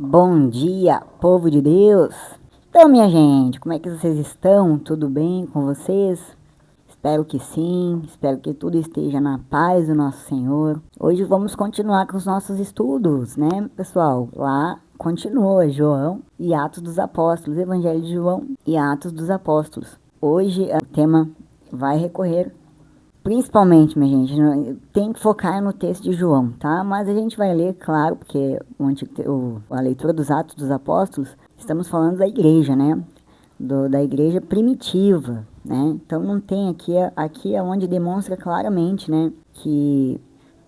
Bom dia, povo de Deus! Então, minha gente, como é que vocês estão? Tudo bem com vocês? Espero que sim, espero que tudo esteja na paz do nosso Senhor. Hoje vamos continuar com os nossos estudos, né, pessoal? Lá continua João e Atos dos Apóstolos, Evangelho de João e Atos dos Apóstolos. Hoje o tema vai recorrer principalmente, minha gente, tem que focar no texto de João, tá? Mas a gente vai ler, claro, porque a leitura dos Atos dos Apóstolos, estamos falando da igreja, né? Da igreja primitiva, né? Então não tem aqui é onde demonstra claramente, né? Que,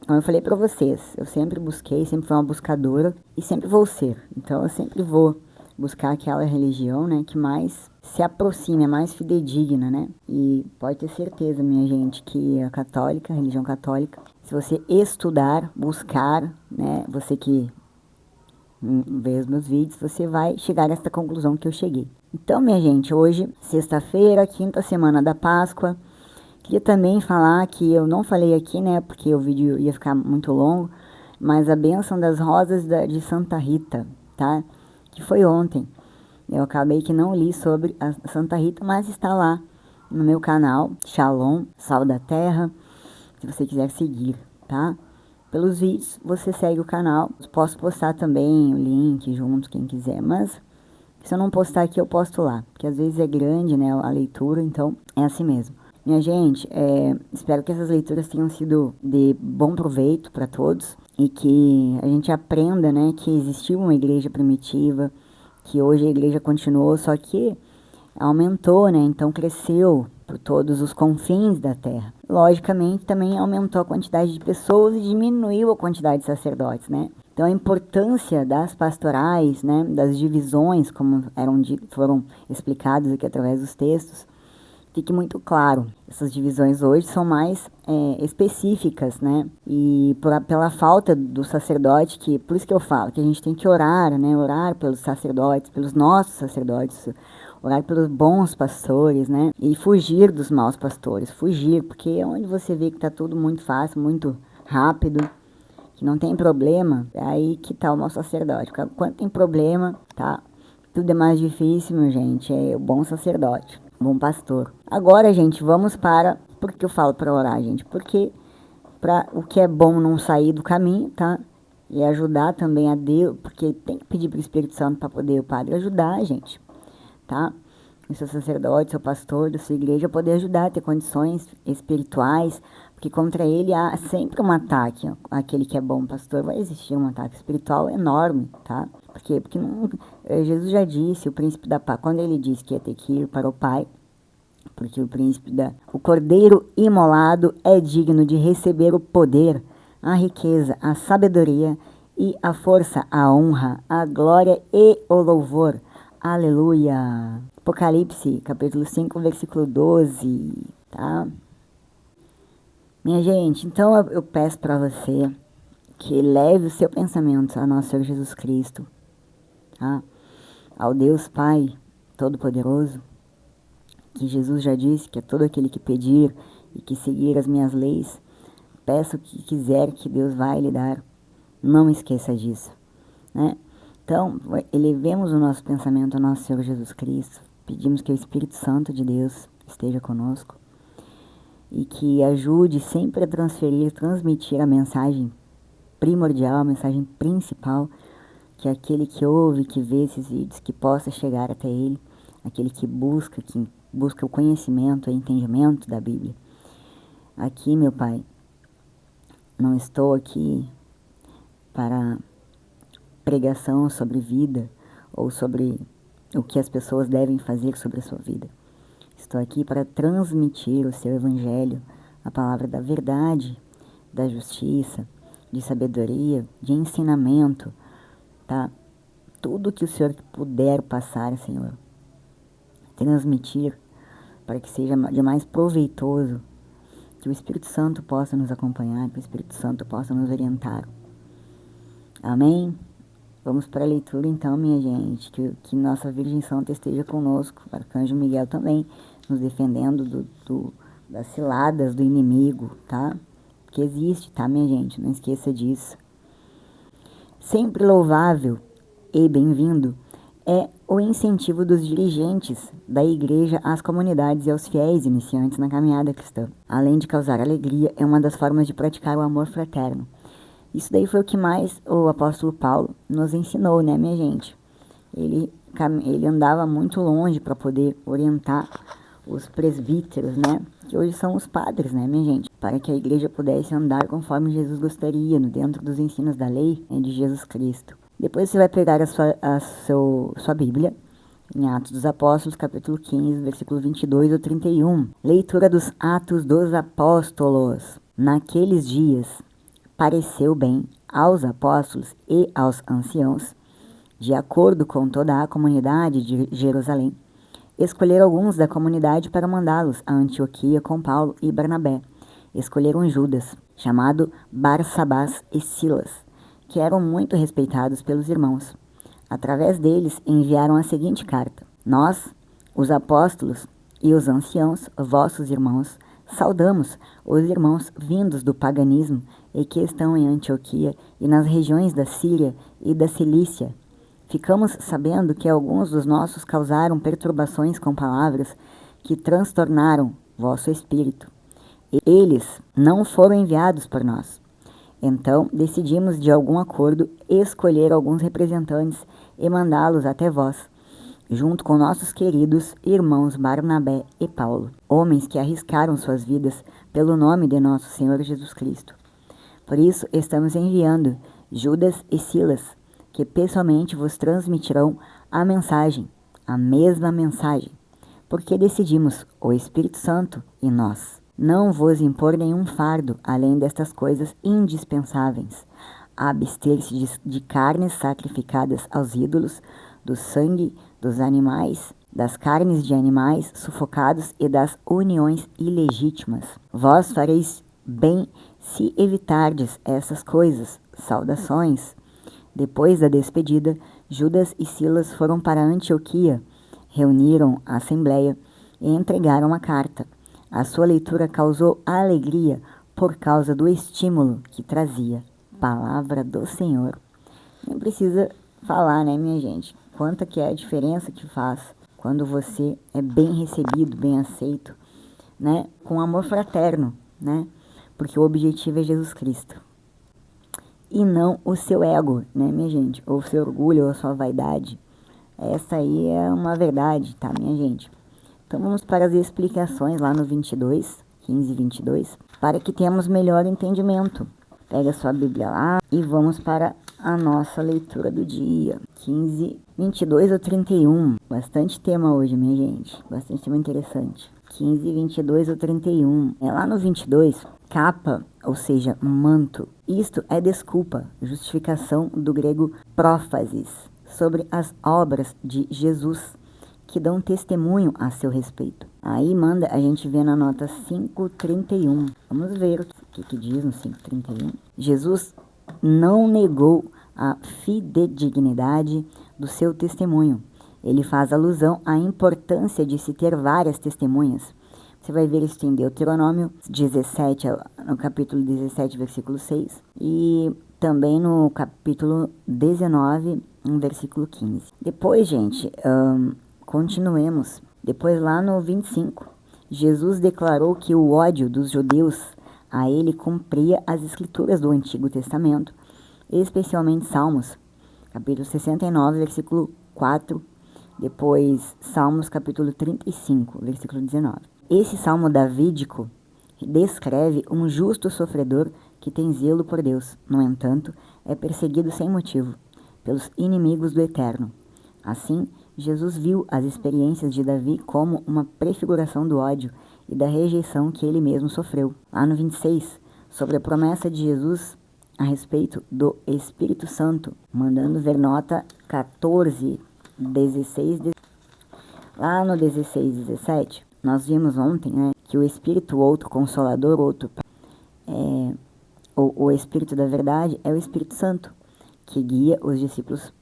como eu falei para vocês, eu sempre busquei, sempre fui uma buscadora e sempre vou ser. Então eu sempre vou buscar aquela religião, né, que mais se aproxime, é mais fidedigna, né? E pode ter certeza, minha gente, que a religião católica, se você estudar, buscar, né, você que vê os meus vídeos, você vai chegar a esta conclusão que eu cheguei. Então, minha gente, hoje, sexta-feira, quinta semana da Páscoa, queria também falar que eu não falei aqui, né, porque o vídeo ia ficar muito longo, mas a bênção das rosas de Santa Rita, tá? Que foi ontem. Eu acabei que não li sobre a Santa Rita, mas está lá no meu canal, Shalom, Sal da Terra, se você quiser seguir, tá? Pelos vídeos, você segue o canal. Posso postar também o link junto, quem quiser, mas se eu não postar aqui, eu posto lá, porque às vezes é grande, né, a leitura, então é assim mesmo. Minha gente, espero que essas leituras tenham sido de bom proveito para todos e que a gente aprenda, né, que existiu uma igreja primitiva, que hoje a igreja continuou, só que aumentou, né, então cresceu por todos os confins da terra. Logicamente, também aumentou a quantidade de pessoas e diminuiu a quantidade de sacerdotes, né. Então a importância das pastorais, né, das divisões, como foram explicadas aqui através dos textos, fique muito claro. Essas divisões hoje são mais específicas, né? E pela falta do sacerdote, por isso que eu falo que a gente tem que orar, né? Orar pelos sacerdotes, pelos nossos sacerdotes, orar pelos bons pastores, né? E fugir dos maus pastores, fugir, porque é onde você vê que tá tudo muito fácil, muito rápido, que não tem problema, é aí que tá o mau sacerdote. Quando tem problema, tá? Tudo é mais difícil, meu gente, é o bom sacerdote, bom pastor. Agora, gente, vamos por que eu falo para orar, gente? Porque para o que é bom não sair do caminho, tá? E ajudar também a Deus, porque tem que pedir pro Espírito Santo para poder o padre ajudar a gente, tá? O seu sacerdote, seu pastor da sua igreja poder ajudar a ter condições espirituais, porque contra ele há sempre um ataque. Aquele que é bom pastor, vai existir um ataque espiritual enorme, tá? Por quê? Porque Jesus já disse, o príncipe da paz, quando ele disse que ia ter que ir para o Pai, porque o cordeiro imolado é digno de receber o poder, a riqueza, a sabedoria e a força, a honra, a glória e o louvor. Aleluia! Apocalipse, capítulo 5, versículo 12, tá? Minha gente, então eu peço para você que leve o seu pensamento ao nosso Senhor Jesus Cristo, tá? Ao Deus Pai Todo-Poderoso, que Jesus já disse que é todo aquele que pedir e que seguir as minhas leis, peça o que quiser que Deus vai lhe dar. Não esqueça disso, né? Então, elevemos o nosso pensamento ao nosso Senhor Jesus Cristo, pedimos que o Espírito Santo de Deus esteja conosco e que ajude sempre a transmitir a mensagem primordial, a mensagem principal, que é aquele que ouve, que vê esses vídeos, que possa chegar até ele, aquele que busca o conhecimento, o entendimento da Bíblia. Aqui, meu Pai, não estou aqui para pregação sobre vida ou sobre o que as pessoas devem fazer sobre a sua vida. Estou aqui para transmitir o seu evangelho, a palavra da verdade, da justiça, de sabedoria, de ensinamento, tá? Tudo que o Senhor puder passar, Senhor, transmitir para que seja de mais proveitoso, que o Espírito Santo possa nos acompanhar, que o Espírito Santo possa nos orientar. Amém? Vamos para a leitura então, minha gente, que nossa Virgem Santa esteja conosco, o Arcanjo Miguel também, nos defendendo das ciladas do inimigo, tá? Que existe, tá, minha gente? Não esqueça disso. Sempre louvável e bem-vindo é o incentivo dos dirigentes da igreja às comunidades e aos fiéis iniciantes na caminhada cristã. Além de causar alegria, é uma das formas de praticar o amor fraterno. Isso daí foi o que mais o apóstolo Paulo nos ensinou, né, minha gente? Ele andava muito longe para poder orientar os presbíteros, né, que hoje são os padres, né, minha gente, para que a igreja pudesse andar conforme Jesus gostaria, dentro dos ensinos da lei, né, de Jesus Cristo. Depois você vai pegar a sua Bíblia, em Atos dos Apóstolos, capítulo 15, versículo 22 ou 31. Leitura dos Atos dos Apóstolos. Naqueles dias, pareceu bem aos apóstolos e aos anciãos, de acordo com toda a comunidade de Jerusalém, escolher alguns da comunidade para mandá-los a Antioquia com Paulo e Barnabé. Escolheram Judas, chamado Barsabás, e Silas, que eram muito respeitados pelos irmãos. Através deles enviaram a seguinte carta: Nós, os apóstolos e os anciãos, vossos irmãos, saudamos os irmãos vindos do paganismo e que estão em Antioquia e nas regiões da Síria e da Cilícia. Ficamos sabendo que alguns dos nossos causaram perturbações com palavras que transtornaram vosso espírito. Eles não foram enviados por nós. Então, decidimos, de algum acordo, escolher alguns representantes e mandá-los até vós, junto com nossos queridos irmãos Barnabé e Paulo, homens que arriscaram suas vidas pelo nome de nosso Senhor Jesus Cristo. Por isso, estamos enviando Judas e Silas, que pessoalmente vos transmitirão a mesma mensagem, porque decidimos, o Espírito Santo e nós, não vos impor nenhum fardo além destas coisas indispensáveis: abster-se de carnes sacrificadas aos ídolos, do sangue dos animais, das carnes de animais sufocados e das uniões ilegítimas. Vós fareis bem se evitardes essas coisas. Saudações. Depois da despedida, Judas e Silas foram para Antioquia, reuniram a assembleia e entregaram a carta. A sua leitura causou alegria por causa do estímulo que trazia. Palavra do Senhor. Nem precisa falar, né, minha gente? Quanta que é a diferença que faz quando você é bem recebido, bem aceito, né? Com amor fraterno, né? Porque o objetivo é Jesus Cristo. E não o seu ego, né, minha gente? Ou o seu orgulho, ou a sua vaidade. Essa aí é uma verdade, tá, minha gente? Então vamos para as explicações lá no 22, 15 e 22, para que tenhamos melhor entendimento. Pega a sua Bíblia lá e vamos para a nossa leitura do dia. 15, 22 ou 31. Bastante tema hoje, minha gente. Bastante tema interessante. 15, 22 ou 31. É lá no 22, capa, ou seja, manto. Isto é desculpa, justificação do grego prófasis, sobre as obras de Jesus, que dão testemunho a seu respeito. Aí manda a gente ver na nota 5:31. Vamos ver o que diz no 5:31. Jesus não negou a fidedignidade do seu testemunho. Ele faz alusão à importância de se ter várias testemunhas. Você vai ver isso em Deuteronômio 17, no capítulo 17, versículo 6, e também no capítulo 19, no versículo 15. Depois, gente, continuemos. Depois lá no 25, Jesus declarou que o ódio dos judeus a ele cumpria as escrituras do Antigo Testamento, especialmente Salmos, capítulo 69, versículo 4, depois Salmos, capítulo 35, versículo 19. Esse salmo davídico descreve um justo sofredor que tem zelo por Deus, no entanto, é perseguido sem motivo pelos inimigos do Eterno. Assim, Jesus viu as experiências de Davi como uma prefiguração do ódio e da rejeição que ele mesmo sofreu. Lá no 26, sobre a promessa de Jesus a respeito do Espírito Santo, mandando ver nota 14, 16, lá no 16 e 17, nós vimos ontem, né, que o Espírito, outro Consolador, o Espírito da Verdade é o Espírito Santo, que guia os discípulos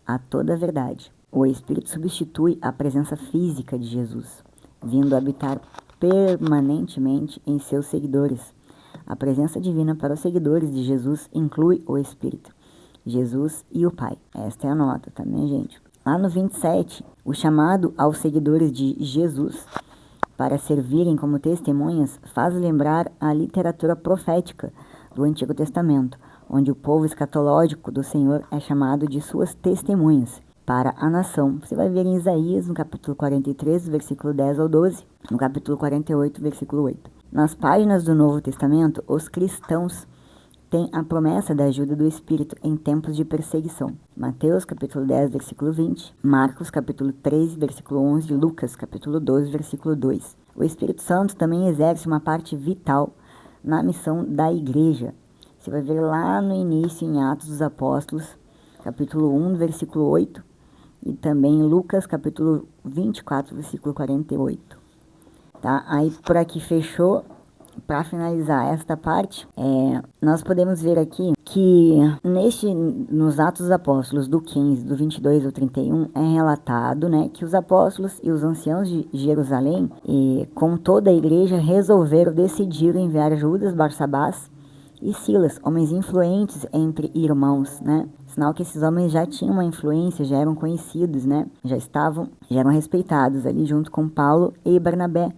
a toda a verdade. O Espírito substitui a presença física de Jesus, vindo habitar permanentemente em seus seguidores. A presença divina para os seguidores de Jesus inclui o Espírito. Jesus e o Pai. Esta é a nota, tá, minha gente? Lá no 27, o chamado aos seguidores de Jesus para servirem como testemunhas faz lembrar a literatura profética do Antigo Testamento, onde o povo escatológico do Senhor é chamado de suas testemunhas para a nação. Você vai ver em Isaías, no capítulo 43, versículo 10 ao 12, no capítulo 48, versículo 8. Nas páginas do Novo Testamento, os cristãos têm a promessa da ajuda do Espírito em tempos de perseguição. Mateus, capítulo 10, versículo 20, Marcos, capítulo 13, versículo 11, Lucas, capítulo 12, versículo 2. O Espírito Santo também exerce uma parte vital na missão da igreja. Você vai ver lá no início, em Atos dos Apóstolos, capítulo 1, versículo 8, e também em Lucas, capítulo 24, versículo 48. Tá? Aí, por aqui fechou. Para finalizar esta parte, nós podemos ver aqui que nos Atos dos Apóstolos, do 15, do 22 ao 31, é relatado, né, que os apóstolos e os anciãos de Jerusalém, com toda a igreja, decidiram enviar Judas, Barsabás e Silas, homens influentes entre irmãos, né? Sinal que esses homens já tinham uma influência, já eram conhecidos, né? Já eram respeitados ali junto com Paulo e Barnabé.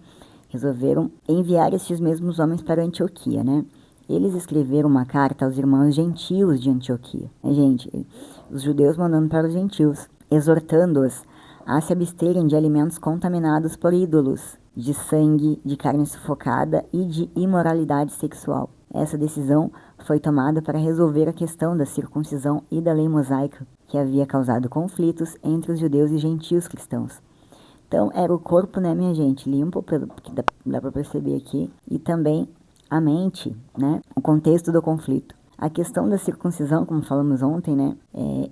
Resolveram enviar estes mesmos homens para Antioquia, né? Eles escreveram uma carta aos irmãos gentios de Antioquia. Gente, os judeus mandando para os gentios, exortando-os a se absterem de alimentos contaminados por ídolos, de sangue, de carne sufocada e de imoralidade sexual. Essa decisão foi tomada para resolver a questão da circuncisão e da lei mosaica, que havia causado conflitos entre os judeus e gentios cristãos. Então, era o corpo, né, minha gente, limpo, que dá para perceber aqui, e também a mente, né, o contexto do conflito. A questão da circuncisão, como falamos ontem, né,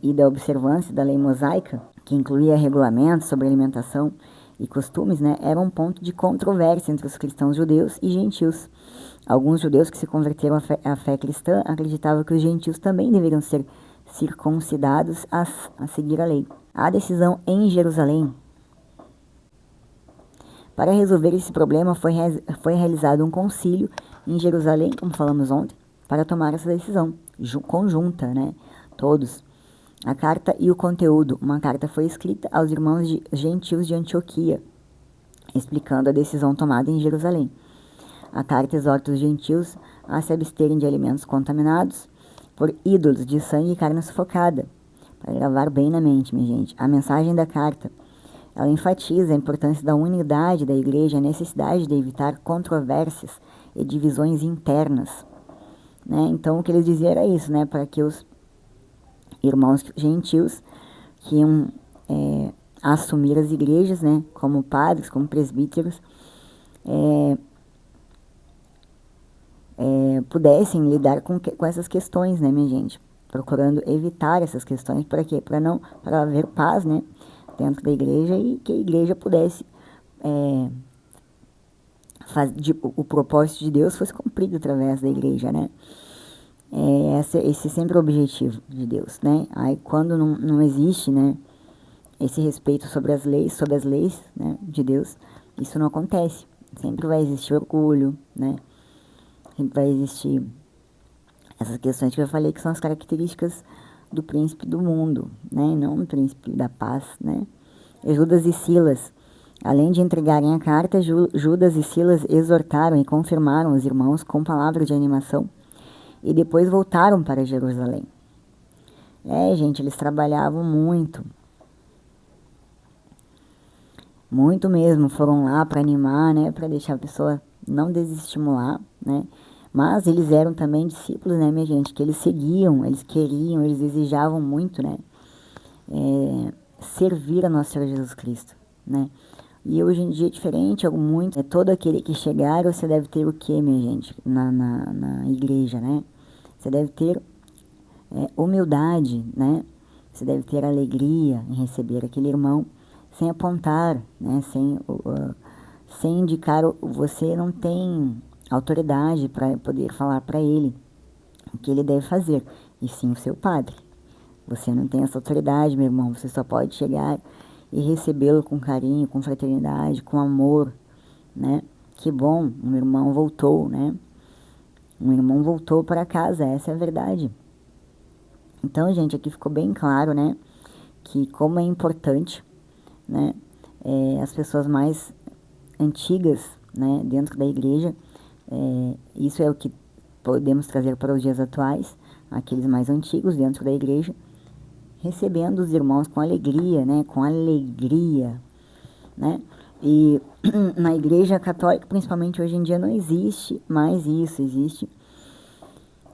e da observância da lei mosaica, que incluía regulamentos sobre alimentação e costumes, né, era um ponto de controvérsia entre os cristãos judeus e gentios. Alguns judeus que se converteram à fé cristã acreditavam que os gentios também deveriam ser circuncidados a seguir a lei. A decisão em Jerusalém. Para resolver esse problema, foi realizado um concílio em Jerusalém, como falamos ontem, para tomar essa decisão conjunta, né? Todos. A carta e o conteúdo. Uma carta foi escrita aos irmãos gentios de Antioquia, explicando a decisão tomada em Jerusalém. A carta exorta os gentios a se absterem de alimentos contaminados por ídolos de sangue e carne sufocada. Para gravar bem na mente, minha gente. A mensagem da carta. Ela enfatiza a importância da unidade da igreja, a necessidade de evitar controvérsias e divisões internas, né? Então, o que eles diziam era isso, né? Para que os irmãos gentios que iam assumir as igrejas, né? Como padres, como presbíteros, pudessem lidar com essas questões, né, minha gente? Procurando evitar essas questões, para quê? Para haver paz, né? Dentro da igreja, e que a igreja pudesse o propósito de Deus fosse cumprido através da igreja, né? Esse é sempre o objetivo de Deus, né? Aí quando não existe, né, esse respeito sobre as leis, né, de Deus, isso não acontece. Sempre vai existir orgulho, né? Sempre vai existir essas questões que eu falei, que são as características do príncipe do mundo, né, não do príncipe da paz, né. Judas e Silas, além de entregarem a carta, Judas e Silas exortaram e confirmaram os irmãos com palavras de animação e depois voltaram para Jerusalém. Gente, eles trabalhavam muito mesmo, foram lá para animar, né, para deixar a pessoa não desestimular, né. Mas eles eram também discípulos, né, minha gente, que eles seguiam, eles queriam, eles desejavam muito, né, servir a nosso Senhor Jesus Cristo, né. E hoje em dia é diferente, muito, todo aquele que chegar, você deve ter o que, minha gente, na igreja, né. Você deve ter humildade, né, você deve ter alegria em receber aquele irmão, sem apontar, né, sem indicar, você não tem autoridade para poder falar para ele o que ele deve fazer, e sim o seu padre. Você não tem essa autoridade, meu irmão, você só pode chegar e recebê-lo com carinho, com fraternidade, com amor, né? Que bom, um irmão voltou, né? Um irmão voltou para casa, essa é a verdade. Então, gente, aqui ficou bem claro, né, que como é importante, né, as pessoas mais antigas, né, dentro da igreja, isso é o que podemos trazer para os dias atuais, aqueles mais antigos dentro da igreja, recebendo os irmãos com alegria, né, com alegria, né, e na igreja católica, principalmente hoje em dia, não existe mais isso, existe,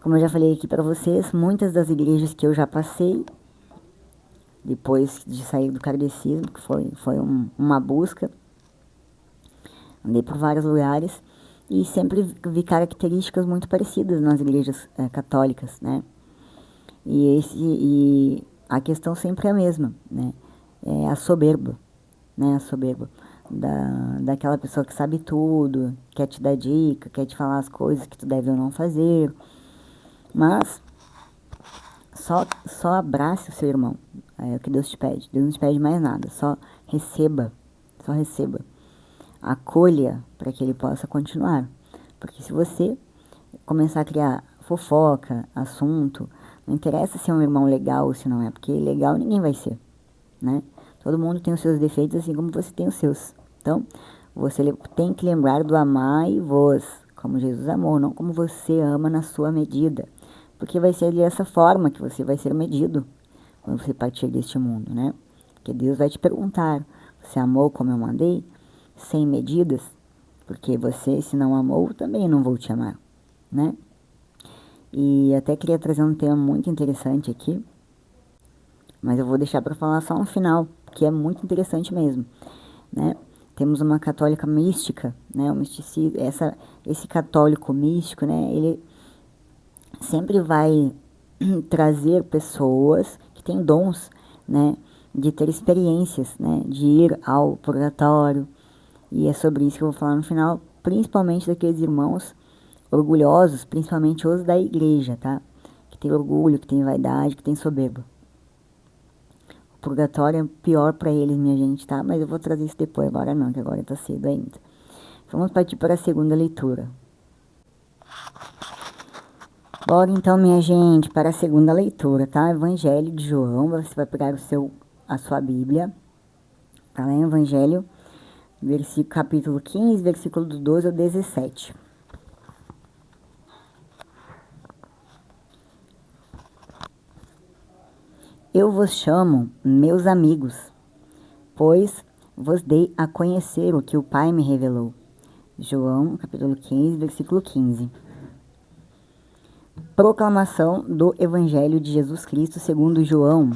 como eu já falei aqui para vocês, muitas das igrejas que eu já passei, depois de sair do kardecismo, que foi uma busca, andei por vários lugares, e sempre vi características muito parecidas nas igrejas católicas, né, e a questão sempre é a mesma, né, é a soberba, né, a soberba. Daquela pessoa que sabe tudo, quer te dar dica, quer te falar as coisas que tu deve ou não fazer, mas só abrace o seu irmão, é o que Deus te pede. Deus não te pede mais nada, só receba, acolha para que ele possa continuar, porque se você começar a criar fofoca, assunto, não interessa se é um irmão legal ou se não é, porque legal ninguém vai ser, né? Todo mundo tem os seus defeitos assim como você tem os seus. Então, você tem que lembrar do amai-vos, como Jesus amou, não como você ama na sua medida. Porque vai ser dessa forma que você vai ser medido quando você partir deste mundo, né? Porque Deus vai te perguntar, você amou como eu mandei? Sem medidas? Porque você, se não amou, também não vou te amar, né? E até queria trazer um tema muito interessante aqui, mas eu vou deixar para falar só no final, que é muito interessante mesmo, né? Temos uma católica mística, né? O misticismo, esse católico místico, né? Ele sempre vai trazer pessoas que têm dons, né? De ter experiências, né? De ir ao purgatório. E é sobre isso que eu vou falar no final, principalmente daqueles irmãos orgulhosos, principalmente os da igreja, tá? Que tem orgulho, que tem vaidade, que tem soberba. Purgatório é pior para eles, minha gente, tá? Mas eu vou trazer isso depois, agora não, que agora tá cedo ainda. Vamos partir para a segunda leitura. Bora então, minha gente, para a segunda leitura, tá? Evangelho de João, você vai pegar a sua Bíblia, tá lá em Evangelho, capítulo 15, versículo do 12 ao 17. Eu vos chamo, meus amigos, pois vos dei a conhecer o que o Pai me revelou. João, capítulo 15, versículo 15. Proclamação do Evangelho de Jesus Cristo segundo João.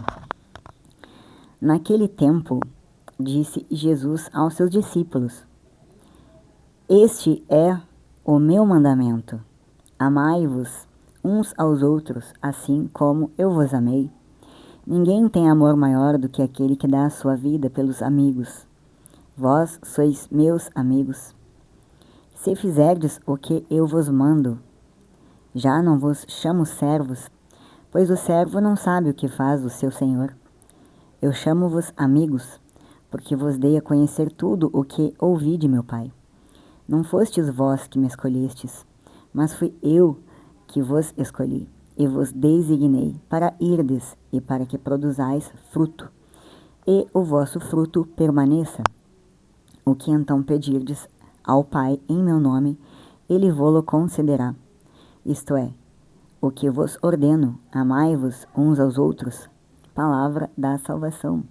Naquele tempo, disse Jesus aos seus discípulos: Este é o meu mandamento. Amai-vos uns aos outros, assim como eu vos amei. Ninguém tem amor maior do que aquele que dá a sua vida pelos amigos. Vós sois meus amigos, se fizerdes o que eu vos mando. Já não vos chamo servos, pois o servo não sabe o que faz o seu senhor. Eu chamo-vos amigos, porque vos dei a conhecer tudo o que ouvi de meu Pai. Não fostes vós que me escolhestes, mas fui eu que vos escolhi, e vos designei para irdes e para que produzais fruto, e o vosso fruto permaneça. O que então pedirdes ao Pai em meu nome, ele vô-lo concederá. Isto é, o que vos ordeno, amai-vos uns aos outros. Palavra da salvação.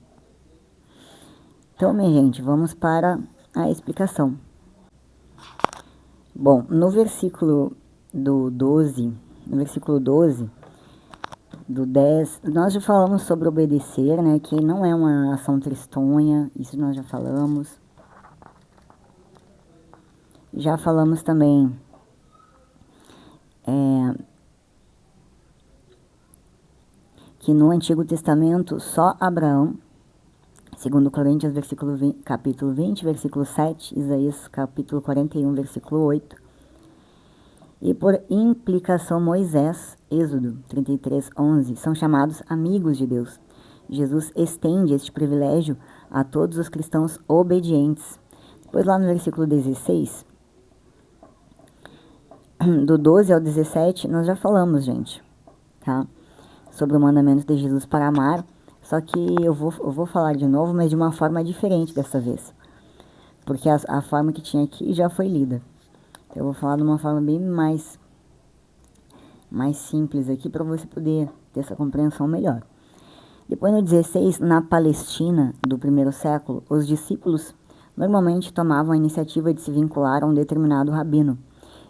Então, minha gente, vamos para a explicação. Bom, no versículo 12, do 10, nós já falamos sobre obedecer, né, que não é uma ação tristonha, isso nós já falamos. Já falamos também que no Antigo Testamento só Abraão, segundo Coríntios capítulo 20, versículo 7, Isaías capítulo 41, versículo 8, e por implicação Moisés, Êxodo 33, 11, são chamados amigos de Deus. Jesus estende este privilégio a todos os cristãos obedientes. Depois lá no versículo 16, do 12 ao 17, nós já falamos, gente, tá? sobre o mandamento de Jesus para amar, só que eu vou falar de novo, mas de uma forma diferente dessa vez, porque a forma que tinha aqui já foi lida. Então, eu vou falar de uma forma bem mais simples aqui, para você poder ter essa compreensão melhor. Depois, no 16, na Palestina do primeiro século, os discípulos normalmente tomavam a iniciativa de se vincular a um determinado rabino,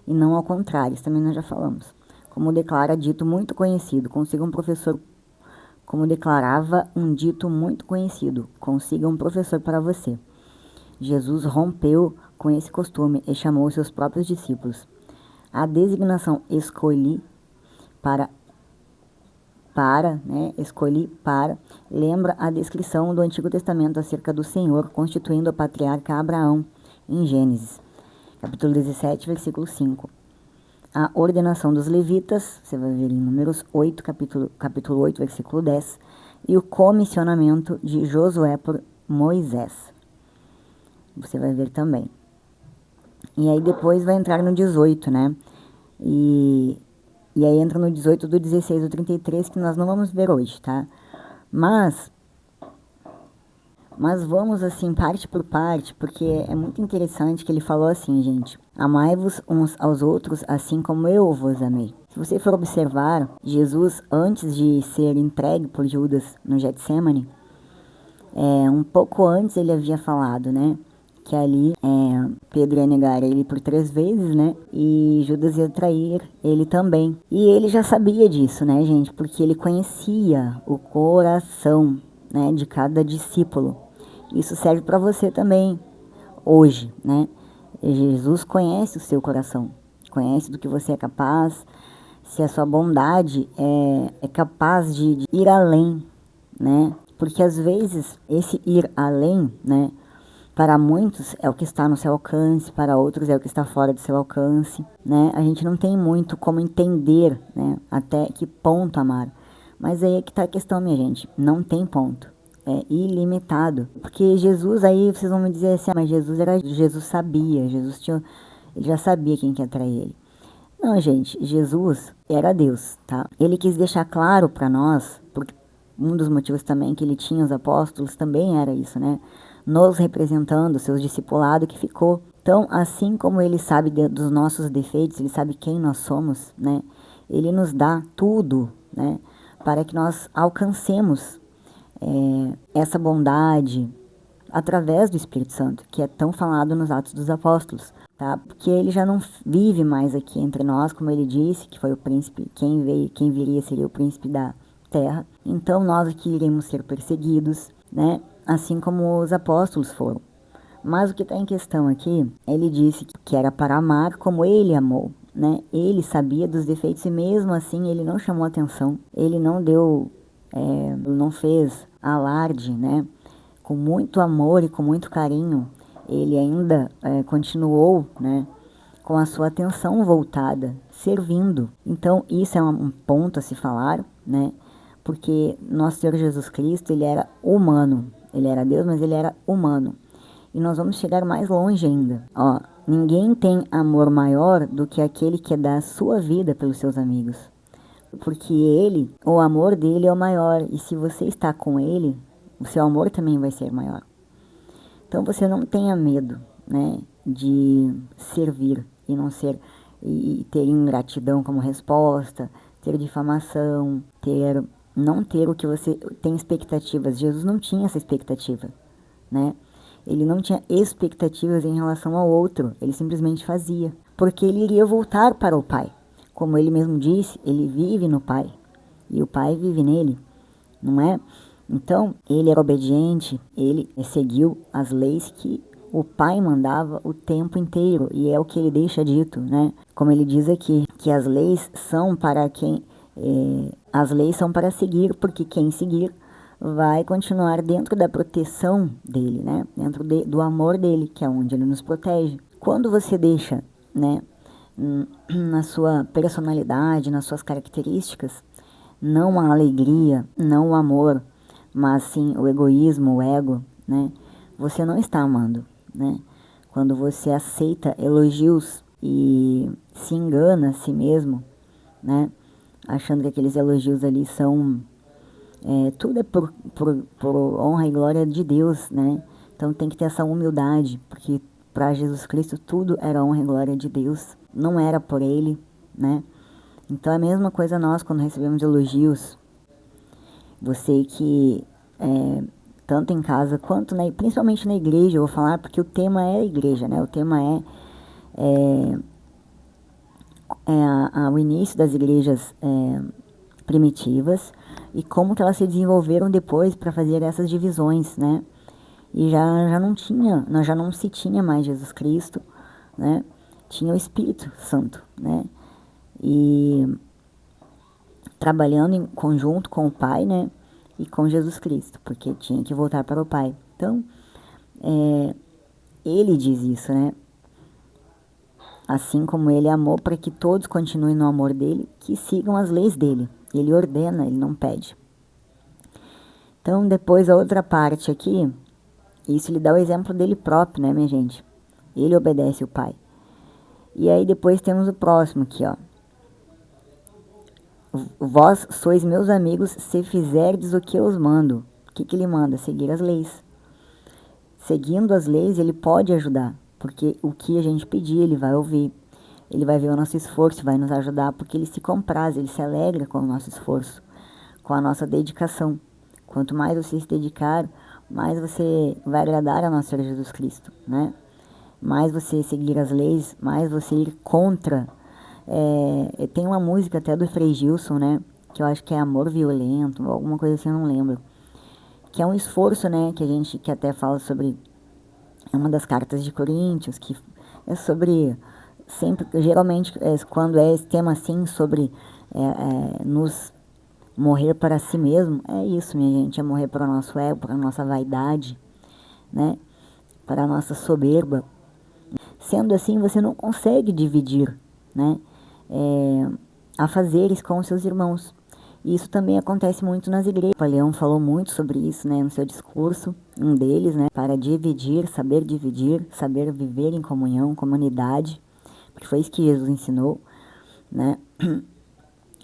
e não ao contrário, isso também nós já falamos. Como declara dito muito conhecido, consiga um professor, como declarava um dito muito conhecido, consiga um professor para você. Jesus rompeu com esse costume e chamou seus próprios discípulos. A designação escolhi para, lembra a descrição do Antigo Testamento acerca do Senhor, constituindo o patriarca Abraão, em Gênesis, capítulo 17, versículo 5. A ordenação dos levitas, você vai ver em Números 8, capítulo 8, versículo 10, e o comissionamento de Josué por Moisés. Você vai ver também. E aí depois vai entrar no 18, né? E aí entra no 18 do 16 ao 33, que nós não vamos ver hoje, tá? Mas vamos assim, parte por parte, porque é muito interessante que ele falou assim, gente. Amai-vos uns aos outros, assim como eu vos amei. Se você for observar, Jesus, antes de ser entregue por Judas no Getsemane, um pouco antes ele havia falado, né? Que ali Pedro ia negar ele por 3 vezes, né? E Judas ia trair ele também. E ele já sabia disso, né, gente? Porque ele conhecia o coração, né, de cada discípulo. Isso serve para você também, hoje, né? Jesus conhece o seu coração, conhece do que você é capaz, se a sua bondade é capaz de ir além, né? Porque às vezes esse ir além, né, para muitos é o que está no seu alcance, para outros é o que está fora do seu alcance, né? A gente não tem muito como entender, né, até que ponto amar. Mas aí é que está a questão, minha gente, não tem ponto. É ilimitado. Porque Jesus, aí vocês vão me dizer assim, mas Jesus sabia, ele já sabia quem quer trair ele. Não, gente, Jesus era Deus, tá? Ele quis deixar claro para nós, porque um dos motivos também que ele tinha os apóstolos também era isso, né? Nos representando, seus discipulados que ficou. Então, assim como ele sabe dos nossos defeitos, ele sabe quem nós somos, né? Ele nos dá tudo, né? Para que nós alcancemos essa bondade através do Espírito Santo, que é tão falado nos Atos dos Apóstolos, tá? Porque ele já não vive mais aqui entre nós, como ele disse, que foi o príncipe, quem viria seria o príncipe da terra. Então nós aqui iremos ser perseguidos, né? Assim como os apóstolos foram. Mas o que está em questão aqui, ele disse que era para amar como ele amou, né? Ele sabia dos defeitos e mesmo assim ele não chamou atenção, ele não deu, não fez alarde, né? Com muito amor e com muito carinho, ele ainda continuou, né, com a sua atenção voltada, servindo. Então isso é um ponto a se falar, né? Porque nosso Senhor Jesus Cristo, ele era humano, ele era Deus, mas ele era humano. E nós vamos chegar mais longe ainda. Ó, ninguém tem amor maior do que aquele que dá a sua vida pelos seus amigos. Porque o amor dele é o maior. E se você está com ele, o seu amor também vai ser maior. Então você não tenha medo, né, de servir e ter ingratidão como resposta, ter difamação, não ter o que você tem expectativas. Jesus não tinha essa expectativa, né? Ele não tinha expectativas em relação ao outro, ele simplesmente fazia, porque ele iria voltar para o Pai. Como ele mesmo disse, ele vive no Pai, e o Pai vive nele, não é? Então, ele era obediente, ele seguiu as leis que o Pai mandava o tempo inteiro, e é o que ele deixa dito, né? Como ele diz aqui, que as leis são para seguir, porque quem seguir vai continuar dentro da proteção dele, né? Dentro do amor dele, que é onde ele nos protege. Quando você deixa, né, na sua personalidade, nas suas características, não a alegria, não o amor, mas sim o egoísmo, o ego, né? Você não está amando, né? Quando você aceita elogios e se engana a si mesmo, né? achando que aqueles elogios ali são... tudo é por honra e glória de Deus, né? Então tem que ter essa humildade, porque para Jesus Cristo tudo era honra e glória de Deus, não era por Ele, né? Então é a mesma coisa nós quando recebemos elogios. Você que, tanto em casa quanto, principalmente na igreja, eu vou falar, porque o tema é a igreja, né? O tema o início das igrejas primitivas e como que elas se desenvolveram depois para fazer essas divisões, né? E já não se tinha mais Jesus Cristo, né? Tinha o Espírito Santo, né? E trabalhando em conjunto com o Pai, né? E com Jesus Cristo, porque tinha que voltar para o Pai. Então, ele diz isso, né? Assim como ele amou para que todos continuem no amor dele, que sigam as leis dele. Ele ordena, ele não pede. Então, depois a outra parte aqui, isso lhe dá o exemplo dele próprio, né, minha gente? Ele obedece o Pai. E aí depois temos o próximo aqui, ó. Vós sois meus amigos se fizerdes o que eu os mando. O que ele manda? Seguir as leis. Seguindo as leis, ele pode ajudar, porque o que a gente pedir, ele vai ouvir. Ele vai ver o nosso esforço, vai nos ajudar, porque ele se compraz, ele se alegra com o nosso esforço, com a nossa dedicação. Quanto mais você se dedicar, mais você vai agradar a nosso Senhor Jesus Cristo, né? Mais você seguir as leis, mais você ir contra. Tem uma música até do Frei Gilson, né? Que eu acho que é Amor Violento, alguma coisa assim, eu não lembro. Que é um esforço, né? Que até fala sobre... É uma das cartas de Coríntios, que é sobre... Sempre, geralmente, quando é esse tema assim, sobre nos morrer para si mesmo, é isso, minha gente, é morrer para o nosso ego, para a nossa vaidade, né? Para a nossa soberba. Sendo assim, você não consegue dividir, né? Afazeres com os seus irmãos. E isso também acontece muito nas igrejas. O Leão falou muito sobre isso, né, no seu discurso, um deles, né, para dividir, saber viver em comunhão, comunidade, porque foi isso que Jesus ensinou, né?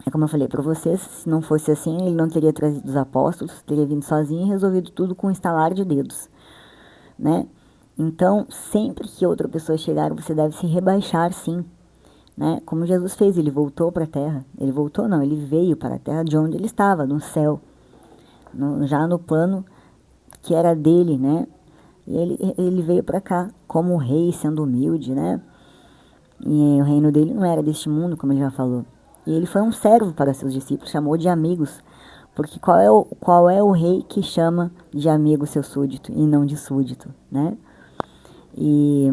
É como eu falei para vocês, se não fosse assim, ele não teria trazido os apóstolos, teria vindo sozinho e resolvido tudo com um estalar de dedos, né? Então, sempre que outra pessoa chegar, você deve se rebaixar, sim, né? Como Jesus fez, ele voltou para a terra. Ele voltou não, ele veio para a terra de onde ele estava, no céu, já no plano que era dele, né? E ele veio para cá como rei, sendo humilde, né? E o reino dele não era deste mundo, como ele já falou. E ele foi um servo para seus discípulos, chamou de amigos. Porque qual é o rei que chama de amigo seu súdito e não de súdito, né? E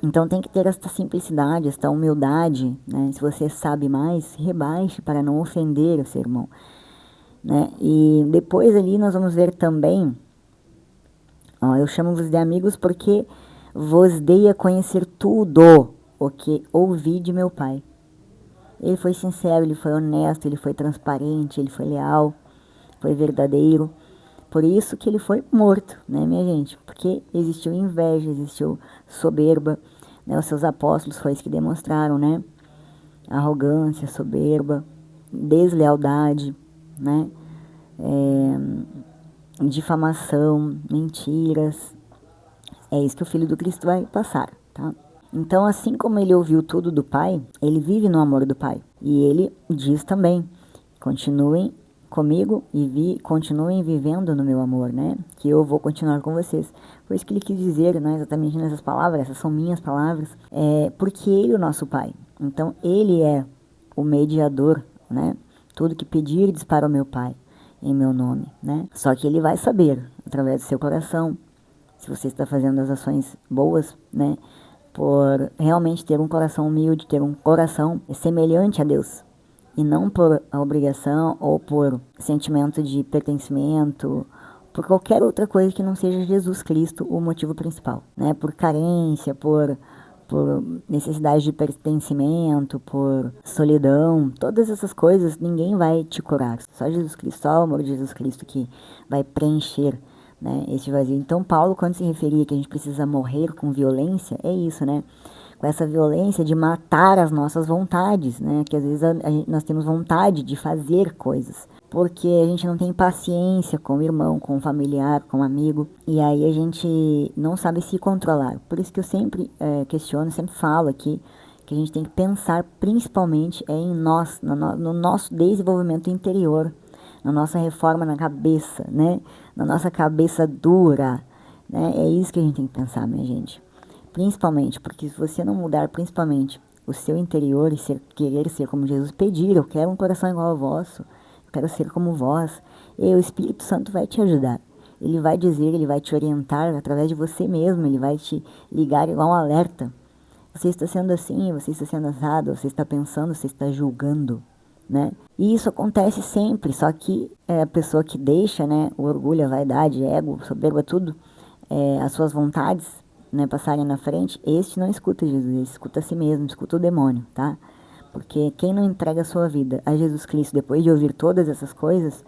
então tem que ter esta simplicidade, esta humildade, né? Se você sabe mais, rebaixe para não ofender o seu irmão, né? E depois ali nós vamos ver também, ó, eu chamo-vos de amigos porque vos dei a conhecer tudo o que ouvi de meu Pai. Ele foi sincero, ele foi honesto, ele foi transparente, ele foi leal, foi verdadeiro. Por isso que ele foi morto, né, minha gente? Porque existiu inveja, existiu soberba, né? Os seus apóstolos foi isso que demonstraram, né? Arrogância, soberba, deslealdade, né? Difamação, mentiras. É isso que o Filho do Cristo vai passar, tá? Então, assim como ele ouviu tudo do Pai, ele vive no amor do Pai. E ele diz também, continuem comigo e continuem vivendo no meu amor, né? Que eu vou continuar com vocês. Foi isso que ele quis dizer, não é exatamente nessas palavras, essas são minhas palavras. Porque ele é o nosso Pai. Então, ele é o mediador, né? Tudo que pedirdes para o meu Pai, em meu nome, né? Só que ele vai saber, através do seu coração, se você está fazendo as ações boas, né? Por realmente ter um coração humilde, ter um coração semelhante a Deus. E não por obrigação ou por sentimento de pertencimento, por qualquer outra coisa que não seja Jesus Cristo o motivo principal, né? Por carência, por necessidade de pertencimento, por solidão, todas essas coisas ninguém vai te curar. Só Jesus Cristo, só o amor de Jesus Cristo que vai preencher, né, esse vazio. Então Paulo, quando se referia que a gente precisa morrer com violência, é isso, né? com essa violência de matar as nossas vontades, né? Que às vezes nós temos vontade de fazer coisas, porque a gente não tem paciência com o irmão, com o familiar, com o amigo, e aí a gente não sabe se controlar. Por isso que eu sempre questiono, sempre falo aqui, que a gente tem que pensar principalmente em nós, no nosso desenvolvimento interior, na nossa reforma na cabeça, né? Na nossa cabeça dura, né? É isso que a gente tem que pensar, minha gente. Principalmente, porque se você não mudar principalmente o seu interior e querer ser como Jesus, pedir, eu quero um coração igual ao vosso, eu quero ser como vós, e o Espírito Santo vai te ajudar. Ele vai dizer, ele vai te orientar através de você mesmo, ele vai te ligar igual um alerta. Você está sendo assim, você está sendo assado, você está pensando, você está julgando, né? E isso acontece sempre, só que a pessoa que deixa, né, o orgulho, a vaidade, ego, soberba, tudo, as suas vontades, né, passarem na frente, este não escuta Jesus, ele escuta a si mesmo, escuta o demônio, tá? Porque quem não entrega a sua vida a Jesus Cristo depois de ouvir todas essas coisas,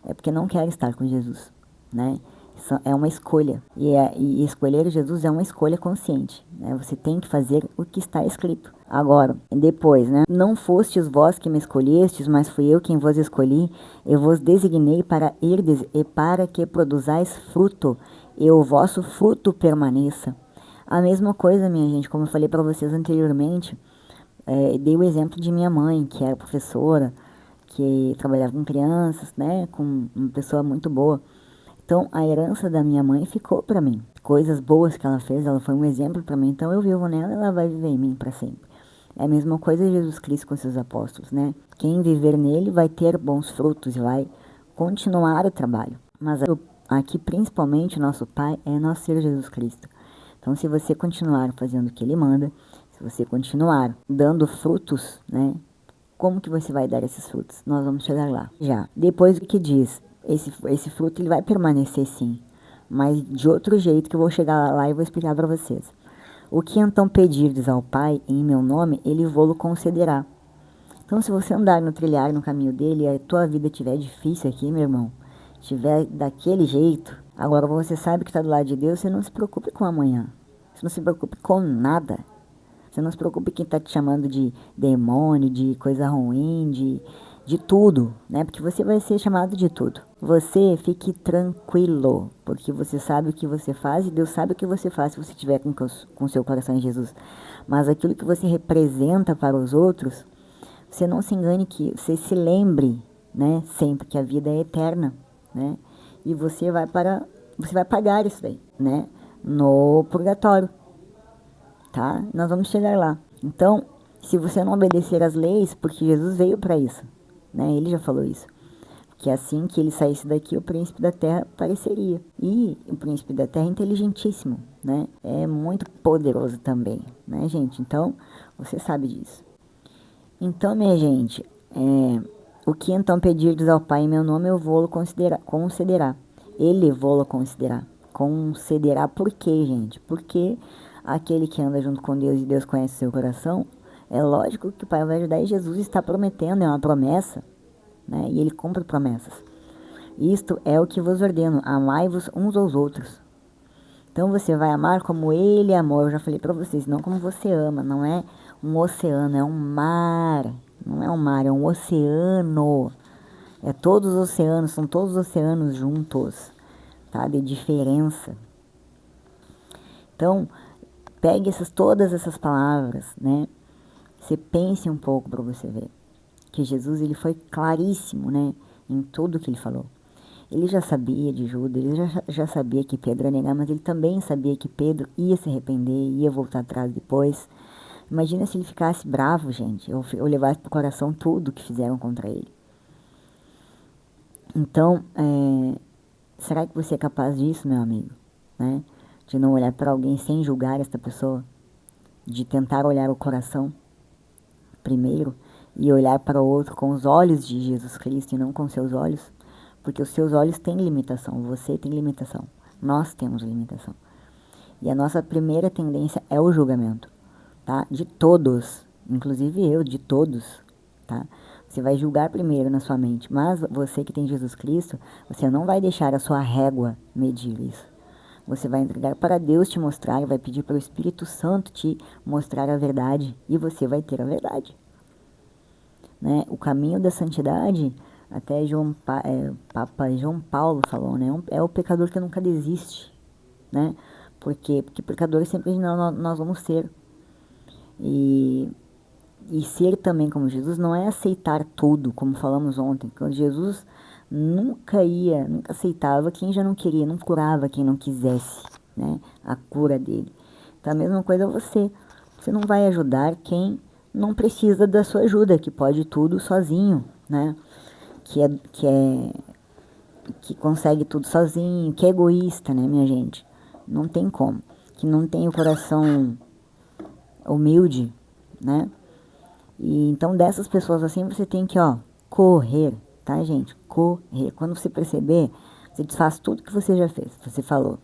é porque não quer estar com Jesus, né? Isso é uma escolha, e escolher Jesus é uma escolha consciente, né? Você tem que fazer o que está escrito. Agora, depois, né? Não fostes vós que me escolhestes, mas fui eu quem vos escolhi, eu vos designei para irdes e para que produzais fruto, e o vosso fruto permaneça. A mesma coisa, minha gente, como eu falei para vocês anteriormente, dei o exemplo de minha mãe, que era professora, que trabalhava com crianças, né? Com uma pessoa muito boa. Então, a herança da minha mãe ficou para mim. Coisas boas que ela fez, ela foi um exemplo para mim. Então, eu vivo nela e ela vai viver em mim para sempre. É a mesma coisa de Jesus Cristo com seus apóstolos, né? Quem viver nele vai ter bons frutos e vai continuar o trabalho. Mas aqui, principalmente, o nosso Pai é nosso Senhor Jesus Cristo. Então, se você continuar fazendo o que Ele manda, se você continuar dando frutos, né? Como que você vai dar esses frutos? Nós vamos chegar lá. Já. Depois o que diz? Esse fruto ele vai permanecer sim, mas de outro jeito que eu vou chegar lá e vou explicar para vocês. O que então pedirdes ao Pai em meu nome, ele vô-lo concederá. Então se você andar no trilhar, no caminho dele, e a tua vida estiver difícil aqui, meu irmão, estiver daquele jeito, agora você sabe que está do lado de Deus, você não se preocupe com amanhã, você não se preocupe com nada. Você não se preocupe quem está te chamando de demônio, de coisa ruim, de tudo, né? Porque você vai ser chamado de tudo. Você fique tranquilo, porque você sabe o que você faz e Deus sabe o que você faz se você estiver com seu coração em Jesus. Mas aquilo que você representa para os outros, você não se engane, que você se lembre, né? Sempre que a vida é eterna, né? E você vai pagar isso daí, né? No purgatório. Tá? Nós vamos chegar lá. Então, se você não obedecer às leis, porque Jesus veio para isso, né? Ele já falou isso. Que assim que ele saísse daqui, o príncipe da terra apareceria. E o príncipe da terra é inteligentíssimo, né? É muito poderoso também, né, gente? Então, você sabe disso. Então, minha gente, o que então pedirdes ao Pai em meu nome, eu vou-lo concederá. Ele vou-lo concederá. Concederá por quê, gente? Porque aquele que anda junto com Deus e Deus conhece o seu coração, é lógico que o Pai vai ajudar, e Jesus está prometendo, é uma promessa, né? E ele cumpre promessas. Isto é o que vos ordeno, amai-vos uns aos outros. Então você vai amar como ele amou, eu já falei para vocês, não como você ama, não é um oceano, é um mar, não é um mar, é um oceano, é todos os oceanos, são todos os oceanos juntos, tá? De diferença. Então, pegue todas essas palavras, né? Você pense um pouco para você ver que Jesus ele foi claríssimo, né? Em tudo que ele falou. Ele já sabia de Judas, ele já sabia que Pedro ia negar, mas ele também sabia que Pedro ia se arrepender, ia voltar atrás depois. Imagina se ele ficasse bravo, gente, ou levasse pro coração tudo que fizeram contra ele. Então, será que você é capaz disso, meu amigo? Né? De não olhar para alguém sem julgar esta pessoa? De tentar olhar o coração primeiro e olhar para o outro com os olhos de Jesus Cristo e não com seus olhos? Porque os seus olhos têm limitação, você tem limitação, nós temos limitação. E a nossa primeira tendência é o julgamento, tá? De todos, inclusive eu, de todos, tá? Você vai julgar primeiro na sua mente, mas você que tem Jesus Cristo, você não vai deixar a sua régua medir isso. Você vai entregar para Deus te mostrar, vai pedir para o Espírito Santo te mostrar a verdade e você vai ter a verdade. Né? O caminho da santidade, até Papa João Paulo falou, né? É o pecador que nunca desiste. Né? Por quê? Porque pecadores sempre nós vamos ser. E ser também como Jesus não é aceitar tudo, como falamos ontem. Quando Jesus nunca aceitava quem já não queria, não curava quem não quisesse, né? A cura dele. Então a mesma coisa você. Você não vai ajudar quem não precisa da sua ajuda, que pode tudo sozinho, né? Que consegue tudo sozinho, que é egoísta, né, minha gente? Não tem como. Que não tem o coração humilde, né? E então dessas pessoas assim você tem que, correr, tá, gente? Correr. Quando você perceber, você desfaz tudo que você já fez. Você falou.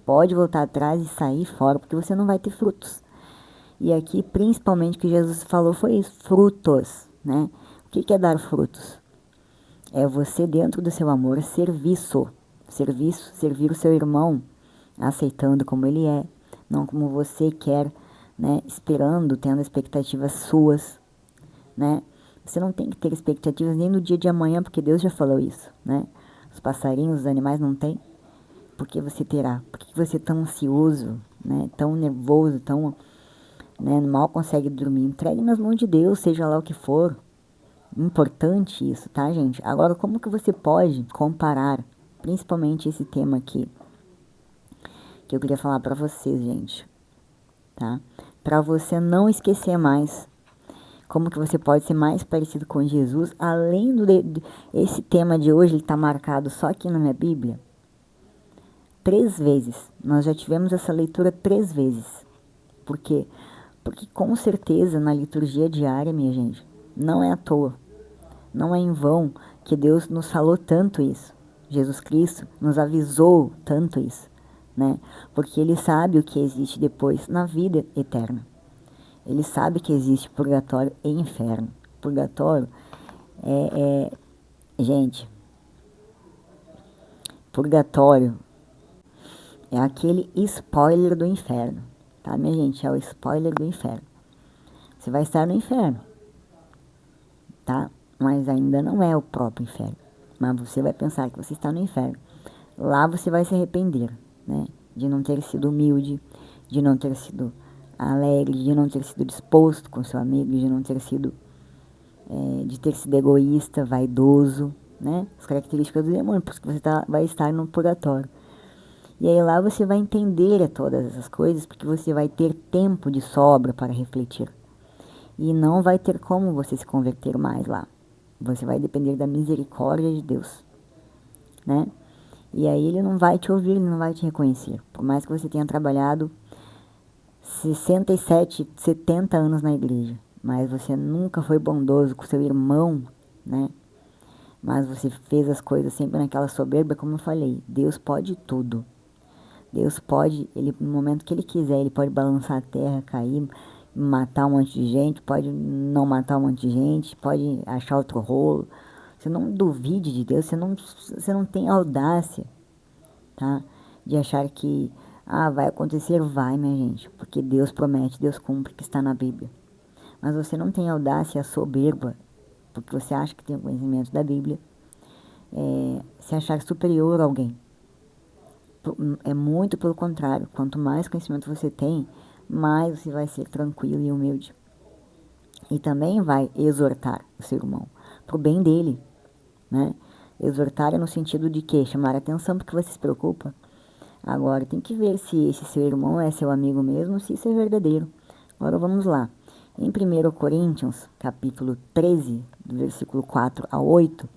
Pode voltar atrás e sair fora, porque você não vai ter frutos. E aqui, principalmente, o que Jesus falou foi isso, frutos, né? O que é dar frutos? É você, dentro do seu amor, serviço, servir o seu irmão, aceitando como ele é, não como você quer, né? Esperando, tendo expectativas suas, né? Você não tem que ter expectativas nem no dia de amanhã, porque Deus já falou isso, né? Os passarinhos, os animais não têm, porque você terá. Por que você é tão ansioso, né? Tão nervoso, tão, né? Mal consegue dormir? Entregue nas mãos de Deus, seja lá o que for. Importante isso, tá, gente? Agora, como que você pode comparar, principalmente esse tema aqui, que eu queria falar pra vocês, gente, tá? Pra você não esquecer mais. Como que você pode ser mais parecido com Jesus, além esse tema de hoje, ele está marcado só aqui na minha Bíblia, 3 vezes. Nós já tivemos essa leitura 3 vezes. Por quê? Porque com certeza na liturgia diária, minha gente, não é à toa, não é em vão que Deus nos falou tanto isso. Jesus Cristo nos avisou tanto isso, né? Porque Ele sabe o que existe depois na vida eterna. Ele sabe que existe purgatório e inferno. Purgatório gente, purgatório é aquele spoiler do inferno, tá, minha gente? É o spoiler do inferno. Você vai estar no inferno, tá? Mas ainda não é o próprio inferno. Mas você vai pensar que você está no inferno. Lá você vai se arrepender, né? De não ter sido humilde, de não ter sido alegre, de não ter sido disposto com seu amigo, de não ter sido de ter sido egoísta, vaidoso, né? As características do demônio, porque você vai estar no purgatório. E aí lá você vai entender todas essas coisas, porque você vai ter tempo de sobra para refletir. E não vai ter como você se converter mais lá. Você vai depender da misericórdia de Deus, né? E aí ele não vai te ouvir, ele não vai te reconhecer. Por mais que você tenha trabalhado 67, 70 anos na igreja, mas você nunca foi bondoso com seu irmão, né? Mas você fez as coisas sempre naquela soberba, como eu falei. Deus pode tudo. Deus pode, no momento que Ele quiser, Ele pode balançar a terra, cair, matar um monte de gente, pode não matar um monte de gente, pode achar outro rolo. Você não duvide de Deus, você não tem audácia, tá? De achar que, vai acontecer, vai, minha gente. Porque Deus promete, Deus cumpre, que está na Bíblia. Mas você não tem audácia, soberba, porque você acha que tem o conhecimento da Bíblia, se achar superior a alguém. É muito pelo contrário. Quanto mais conhecimento você tem, mais você vai ser tranquilo e humilde. E também vai exortar o seu irmão, pro bem dele, né? Exortar é no sentido de que? Chamar a atenção porque você se preocupa. Agora, tem que ver se esse seu irmão é seu amigo mesmo, se isso é verdadeiro. Agora vamos lá. Em 1 Coríntios, capítulo 13, do versículo 4 a 8,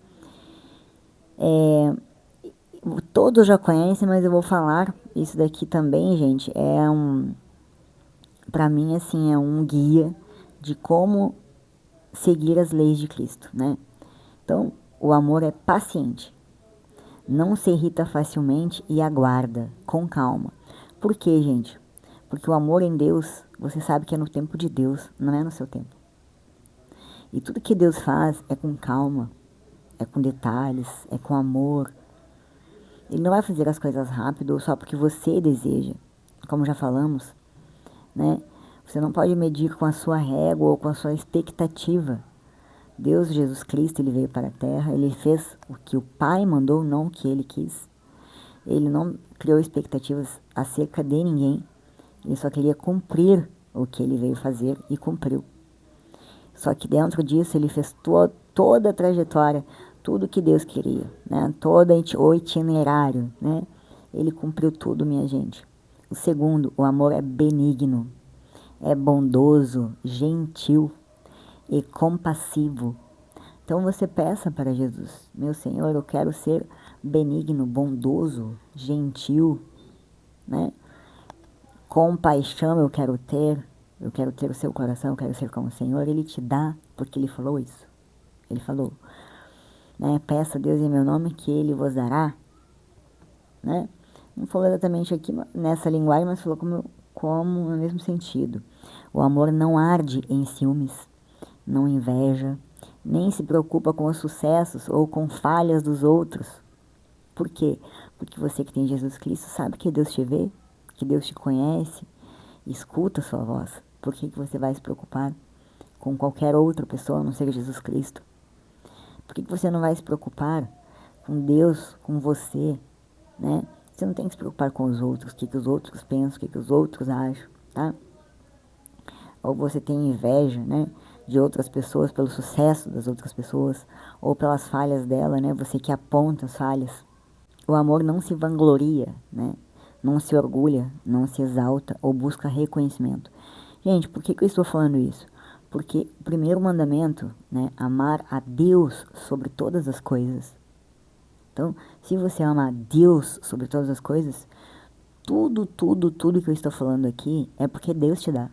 todos já conhecem, mas eu vou falar isso daqui também, gente. Pra mim, assim, é um guia de como seguir as leis de Cristo, né? Então, o amor é paciente, não se irrita facilmente e aguarda com calma. Por quê, gente? Porque o amor em Deus, você sabe que é no tempo de Deus, não é no seu tempo. E tudo que Deus faz é com calma, é com detalhes, é com amor. Ele não vai fazer as coisas rápido ou só porque você deseja, como já falamos, né? Você não pode medir com a sua régua ou com a sua expectativa. Deus, Jesus Cristo, ele veio para a terra, ele fez o que o Pai mandou, não o que ele quis. Ele não criou expectativas acerca de ninguém, ele só queria cumprir o que ele veio fazer e cumpriu. Só que dentro disso ele fez toda a trajetória, tudo que Deus queria, né? Todo o itinerário, né? Ele cumpriu tudo, minha gente. O segundo, o amor é benigno, é bondoso, gentil e compassivo. Então você peça para Jesus, meu Senhor, eu quero ser benigno, bondoso, gentil, né? Compaixão eu quero ter o seu coração, eu quero ser como o Senhor. Ele te dá, porque Ele falou isso. Ele falou, né? Peça a Deus em meu nome que Ele vos dará, né? Não falou exatamente aqui nessa linguagem, mas falou como no mesmo sentido. O amor não arde em ciúmes, não inveja, nem se preocupa com os sucessos ou com falhas dos outros. Por quê? Porque você que tem Jesus Cristo sabe que Deus te vê, que Deus te conhece, escuta a sua voz. Por que você vai se preocupar com qualquer outra pessoa, a não ser Jesus Cristo? Por que você não vai se preocupar com Deus, com você, né? Você não tem que se preocupar com os outros, o que os outros pensam, o que os outros acham, tá? Ou você tem inveja, né, de outras pessoas, pelo sucesso das outras pessoas, ou pelas falhas dela, né? Você que aponta as falhas. O amor não se vangloria, né? Não se orgulha, não se exalta ou busca reconhecimento. Gente, por que eu estou falando isso? Porque o primeiro mandamento, né, amar a Deus sobre todas as coisas. Então, se você ama a Deus sobre todas as coisas, tudo que eu estou falando aqui é porque Deus te dá,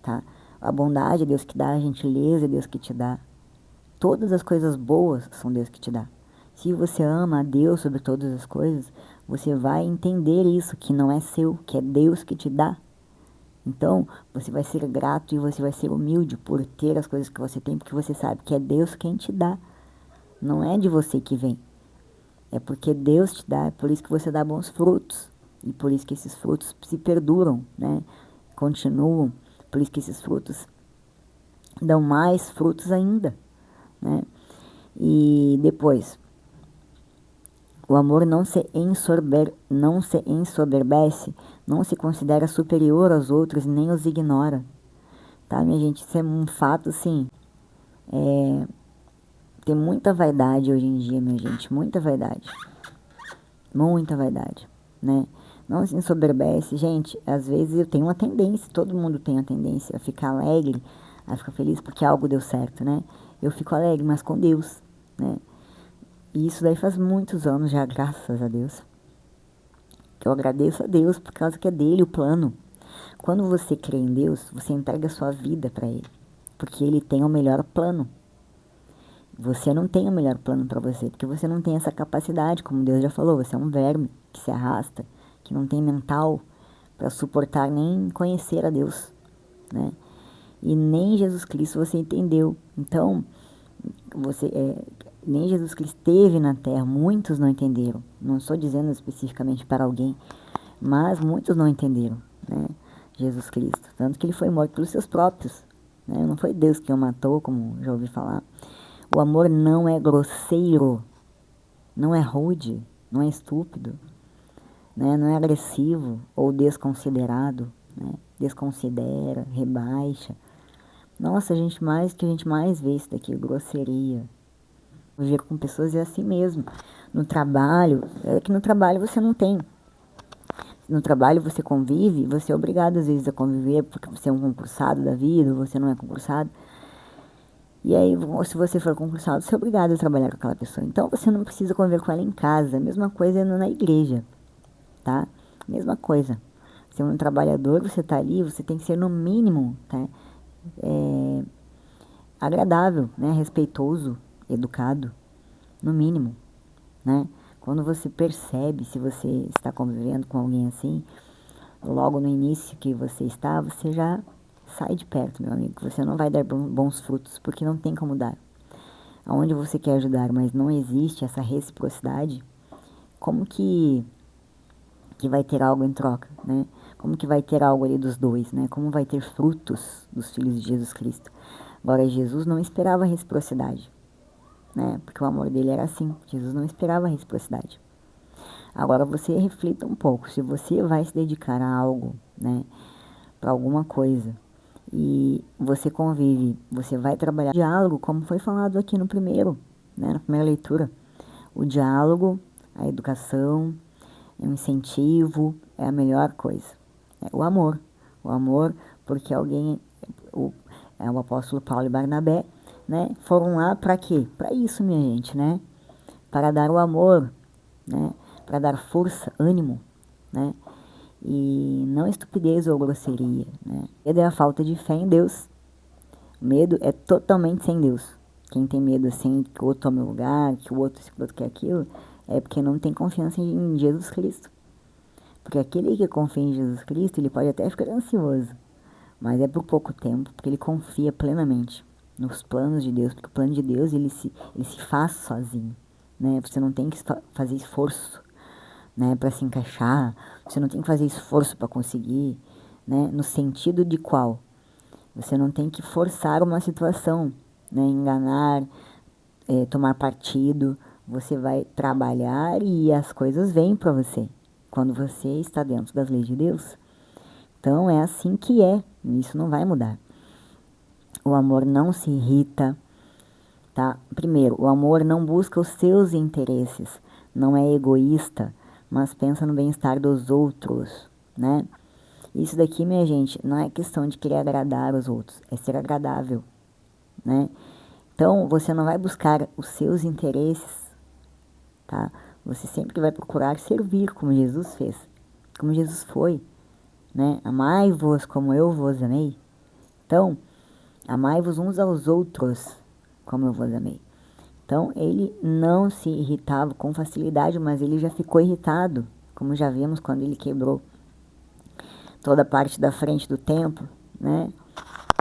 tá? A bondade é Deus que dá, a gentileza é Deus que te dá. Todas as coisas boas são Deus que te dá. Se você ama a Deus sobre todas as coisas, você vai entender isso, que não é seu, que é Deus que te dá. Então, você vai ser grato e você vai ser humilde por ter as coisas que você tem, porque você sabe que é Deus quem te dá. Não é de você que vem. É porque Deus te dá, é por isso que você dá bons frutos. E por isso que esses frutos se perduram, né? Continuam. Por isso que esses frutos dão mais frutos ainda, né? E depois, o amor não se ensoberbece, não se considera superior aos outros, nem os ignora. Tá, minha gente? Isso é um fato, assim, tem muita vaidade hoje em dia, minha gente, muita vaidade, né? Não se ensoberbece, gente, às vezes eu tenho uma tendência, todo mundo tem a tendência a ficar alegre, a ficar feliz porque algo deu certo, né? Eu fico alegre, mas com Deus, né? E isso daí faz muitos anos já, graças a Deus. Que eu agradeço a Deus por causa que é dele o plano. Quando você crê em Deus, você entrega a sua vida para Ele, porque Ele tem o melhor plano. Você não tem o melhor plano para você, porque você não tem essa capacidade, como Deus já falou, você é um verme que se arrasta, que não tem mental para suportar nem conhecer a Deus, né? E nem Jesus Cristo você entendeu. Então, nem Jesus Cristo esteve na terra, muitos não entenderam. Não estou dizendo especificamente para alguém, mas muitos não entenderam, né? Jesus Cristo, tanto que ele foi morto pelos seus próprios, né? Não foi Deus que o matou, como já ouvi falar. O amor não é grosseiro, não é rude, não é estúpido, né? Não é agressivo ou desconsiderado, né? Desconsidera, rebaixa. Nossa, a gente mais vê isso daqui, grosseria. Viver com pessoas é assim mesmo. No trabalho, é que no trabalho você não tem. No trabalho você convive, você é obrigado às vezes a conviver porque você é um concursado da vida, ou você não é concursado. E aí, se você for concursado, você é obrigado a trabalhar com aquela pessoa. Então, você não precisa conviver com ela em casa. A mesma coisa na igreja, tá? Mesma coisa. Você é um trabalhador, você tá ali, você tem que ser no mínimo, tá? Agradável, né? Respeitoso, educado, no mínimo, né? Quando você percebe, se você está convivendo com alguém assim, logo no início que você está, você já sai de perto, meu amigo. Você não vai dar bons frutos, porque não tem como dar. Aonde você quer ajudar, mas não existe essa reciprocidade, como que vai ter algo em troca, né? Como que vai ter algo ali dos dois, né? Como vai ter frutos dos filhos de Jesus Cristo. Agora, Jesus não esperava reciprocidade, né? Porque o amor dele era assim. Jesus não esperava reciprocidade. Agora, você reflita um pouco. Se você vai se dedicar a algo, né? Para alguma coisa, e você convive, você vai trabalhar diálogo, como foi falado aqui no primeiro, né? Na primeira leitura. O diálogo, a educação, o incentivo é a melhor coisa. É o amor. O amor, porque alguém, o apóstolo Paulo e Barnabé, né, foram lá para quê? Para isso, minha gente, né? Para dar o amor, né? Para dar força, ânimo, né? E não estupidez ou grosseria, né? Medo é a falta de fé em Deus. Medo é totalmente sem Deus. Quem tem medo assim que o outro tome o lugar, que o outro se que aquilo, é porque não tem confiança em Jesus Cristo. Porque aquele que confia em Jesus Cristo, ele pode até ficar ansioso, mas é por pouco tempo, porque ele confia plenamente nos planos de Deus, porque o plano de Deus, ele se faz sozinho, né? Você não tem que fazer esforço, né, para se encaixar, você não tem que fazer esforço para conseguir, né? No sentido de qual? Você não tem que forçar uma situação, né? Enganar, tomar partido. Você vai trabalhar e as coisas vêm para você quando você está dentro das leis de Deus. Então é assim que é, isso não vai mudar. O amor não se irrita, tá? Primeiro, o amor não busca os seus interesses, não é egoísta, mas pensa no bem-estar dos outros, né? Isso daqui, minha gente, não é questão de querer agradar os outros, é ser agradável, né? Então, você não vai buscar os seus interesses, tá? Você sempre vai procurar servir como Jesus fez, como Jesus foi, né? Amai-vos como eu vos amei. Então, amai-vos uns aos outros como eu vos amei. Então, ele não se irritava com facilidade, mas ele já ficou irritado, como já vimos quando ele quebrou toda a parte da frente do templo, né?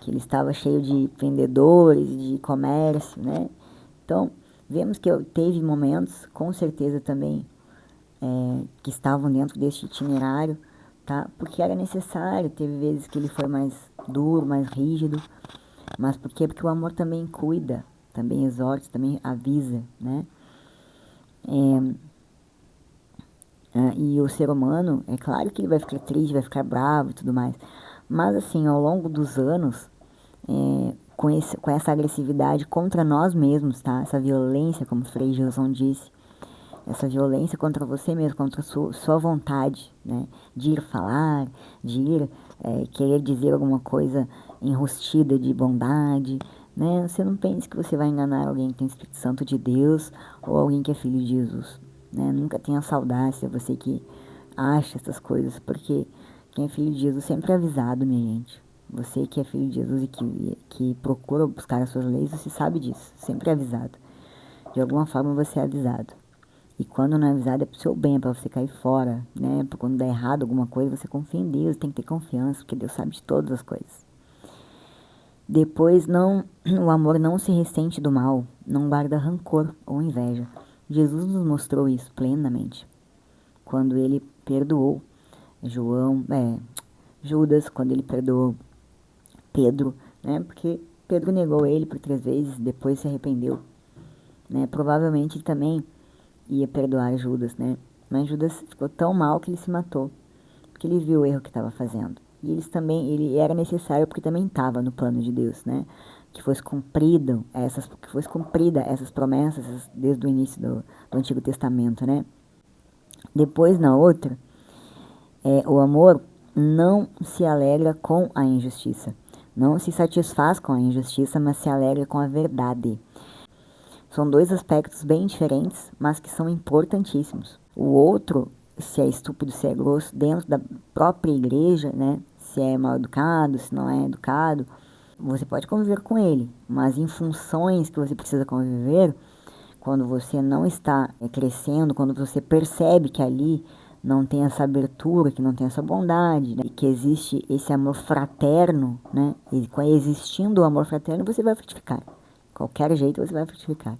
Que ele estava cheio de vendedores, de comércio, né? Então, vemos que teve momentos, com certeza também, que estavam dentro deste itinerário, tá? Porque era necessário, teve vezes que ele foi mais duro, mais rígido, mas por quê? Porque o amor também cuida, também exorta, também avisa, né? E o ser humano, é claro que ele vai ficar triste, vai ficar bravo e tudo mais, mas assim, ao longo dos anos, com essa agressividade contra nós mesmos, tá? Essa violência, como Frei Gilson disse, essa violência contra você mesmo, contra a sua vontade, né? De ir falar, de ir querer dizer alguma coisa enrustida de bondade, né? Você não pense que você vai enganar alguém que tem Espírito Santo de Deus ou alguém que é filho de Jesus, né? Nunca tenha essa audácia, você que acha essas coisas, porque quem é filho de Jesus sempre é avisado, minha gente. Você que é filho de Jesus e que procura buscar as suas leis, você sabe disso, sempre é avisado. De alguma forma você é avisado. E quando não é avisado é pro seu bem, é pra você cair fora, né? Porque quando dá errado alguma coisa, você confia em Deus, tem que ter confiança, porque Deus sabe de todas as coisas. Depois, o amor não se ressente do mal, não guarda rancor ou inveja. Jesus nos mostrou isso plenamente. Quando ele perdoou Judas, quando ele perdoou Pedro, né? Porque Pedro negou ele por 3 vezes, depois se arrependeu, né? Provavelmente ele também ia perdoar Judas, né? Mas Judas ficou tão mal que ele se matou, porque ele viu o erro que estava fazendo. E ele era necessário porque também estava no plano de Deus, né? Que fosse cumprida essas promessas desde o início do Antigo Testamento, né? Depois, na outra, o amor não se alegra com a injustiça. Não se satisfaz com a injustiça, mas se alegra com a verdade. São 2 aspectos bem diferentes, mas que são importantíssimos. O outro, se é estúpido, se é grosso, dentro da própria igreja, né? Se é mal educado, se não é educado, você pode conviver com ele. Mas em funções que você precisa conviver, quando você não está crescendo, quando você percebe que ali não tem essa abertura, que não tem essa bondade, né? E que existe esse amor fraterno, né? E existindo o amor fraterno, você vai frutificar. Qualquer jeito você vai frutificar.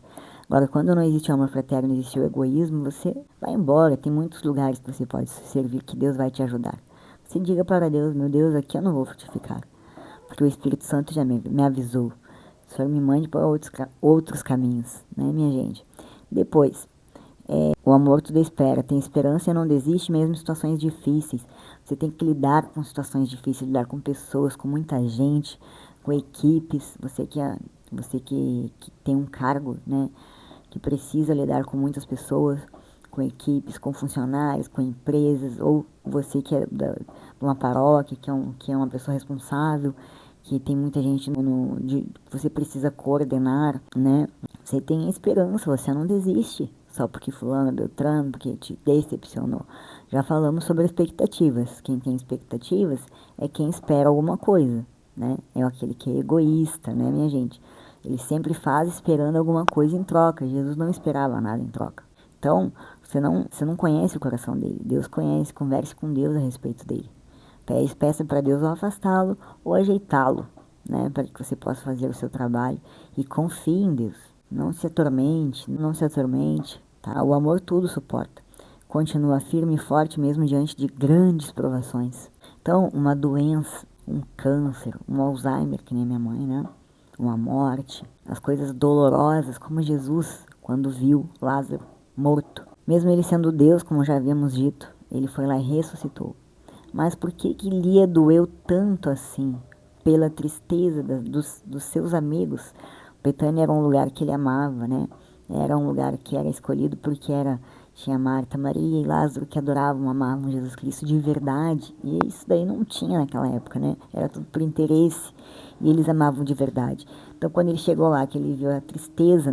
Agora, quando não existe amor fraterno, existe o egoísmo, você vai embora. Tem muitos lugares que você pode servir, que Deus vai te ajudar. Você diga para Deus, meu Deus, aqui eu não vou frutificar, porque o Espírito Santo já me avisou. O Senhor me mande para outros caminhos, né, minha gente? Depois, o amor tudo espera, tem esperança e não desiste mesmo em situações difíceis. Você tem que lidar com situações difíceis, lidar com pessoas, com muita gente, com equipes. Você que tem um cargo, né, que precisa lidar com muitas pessoas, com equipes, com funcionários, com empresas, ou você que é de uma paróquia, que é uma pessoa responsável, que tem muita gente você precisa coordenar, né? Você tem esperança, você não desiste só porque fulano, beltrano, porque te decepcionou. Já falamos sobre expectativas. Quem tem expectativas é quem espera alguma coisa, né? É aquele que é egoísta, né, minha gente? Ele sempre faz esperando alguma coisa em troca. Jesus não esperava nada em troca. Então, você não conhece o coração dele. Deus conhece, converse com Deus a respeito dele. Peça para Deus ou afastá-lo ou ajeitá-lo, né, para que você possa fazer o seu trabalho e confie em Deus. Não se atormente, não se atormente, tá? O amor tudo suporta. Continua firme e forte mesmo diante de grandes provações. Então, uma doença, um câncer, um Alzheimer, que nem minha mãe, né? Uma morte, as coisas dolorosas, como Jesus, quando viu Lázaro morto. Mesmo ele sendo Deus, como já havíamos dito, ele foi lá e ressuscitou. Mas por que lhe doeu tanto assim? Pela tristeza dos seus amigos. Betânia era um lugar que ele amava, né? Era um lugar que era escolhido porque tinha Marta, Maria e Lázaro que adoravam, amavam Jesus Cristo de verdade. E isso daí não tinha naquela época, né? Era tudo por interesse. E eles amavam de verdade. Então, quando ele chegou lá, que ele viu a tristeza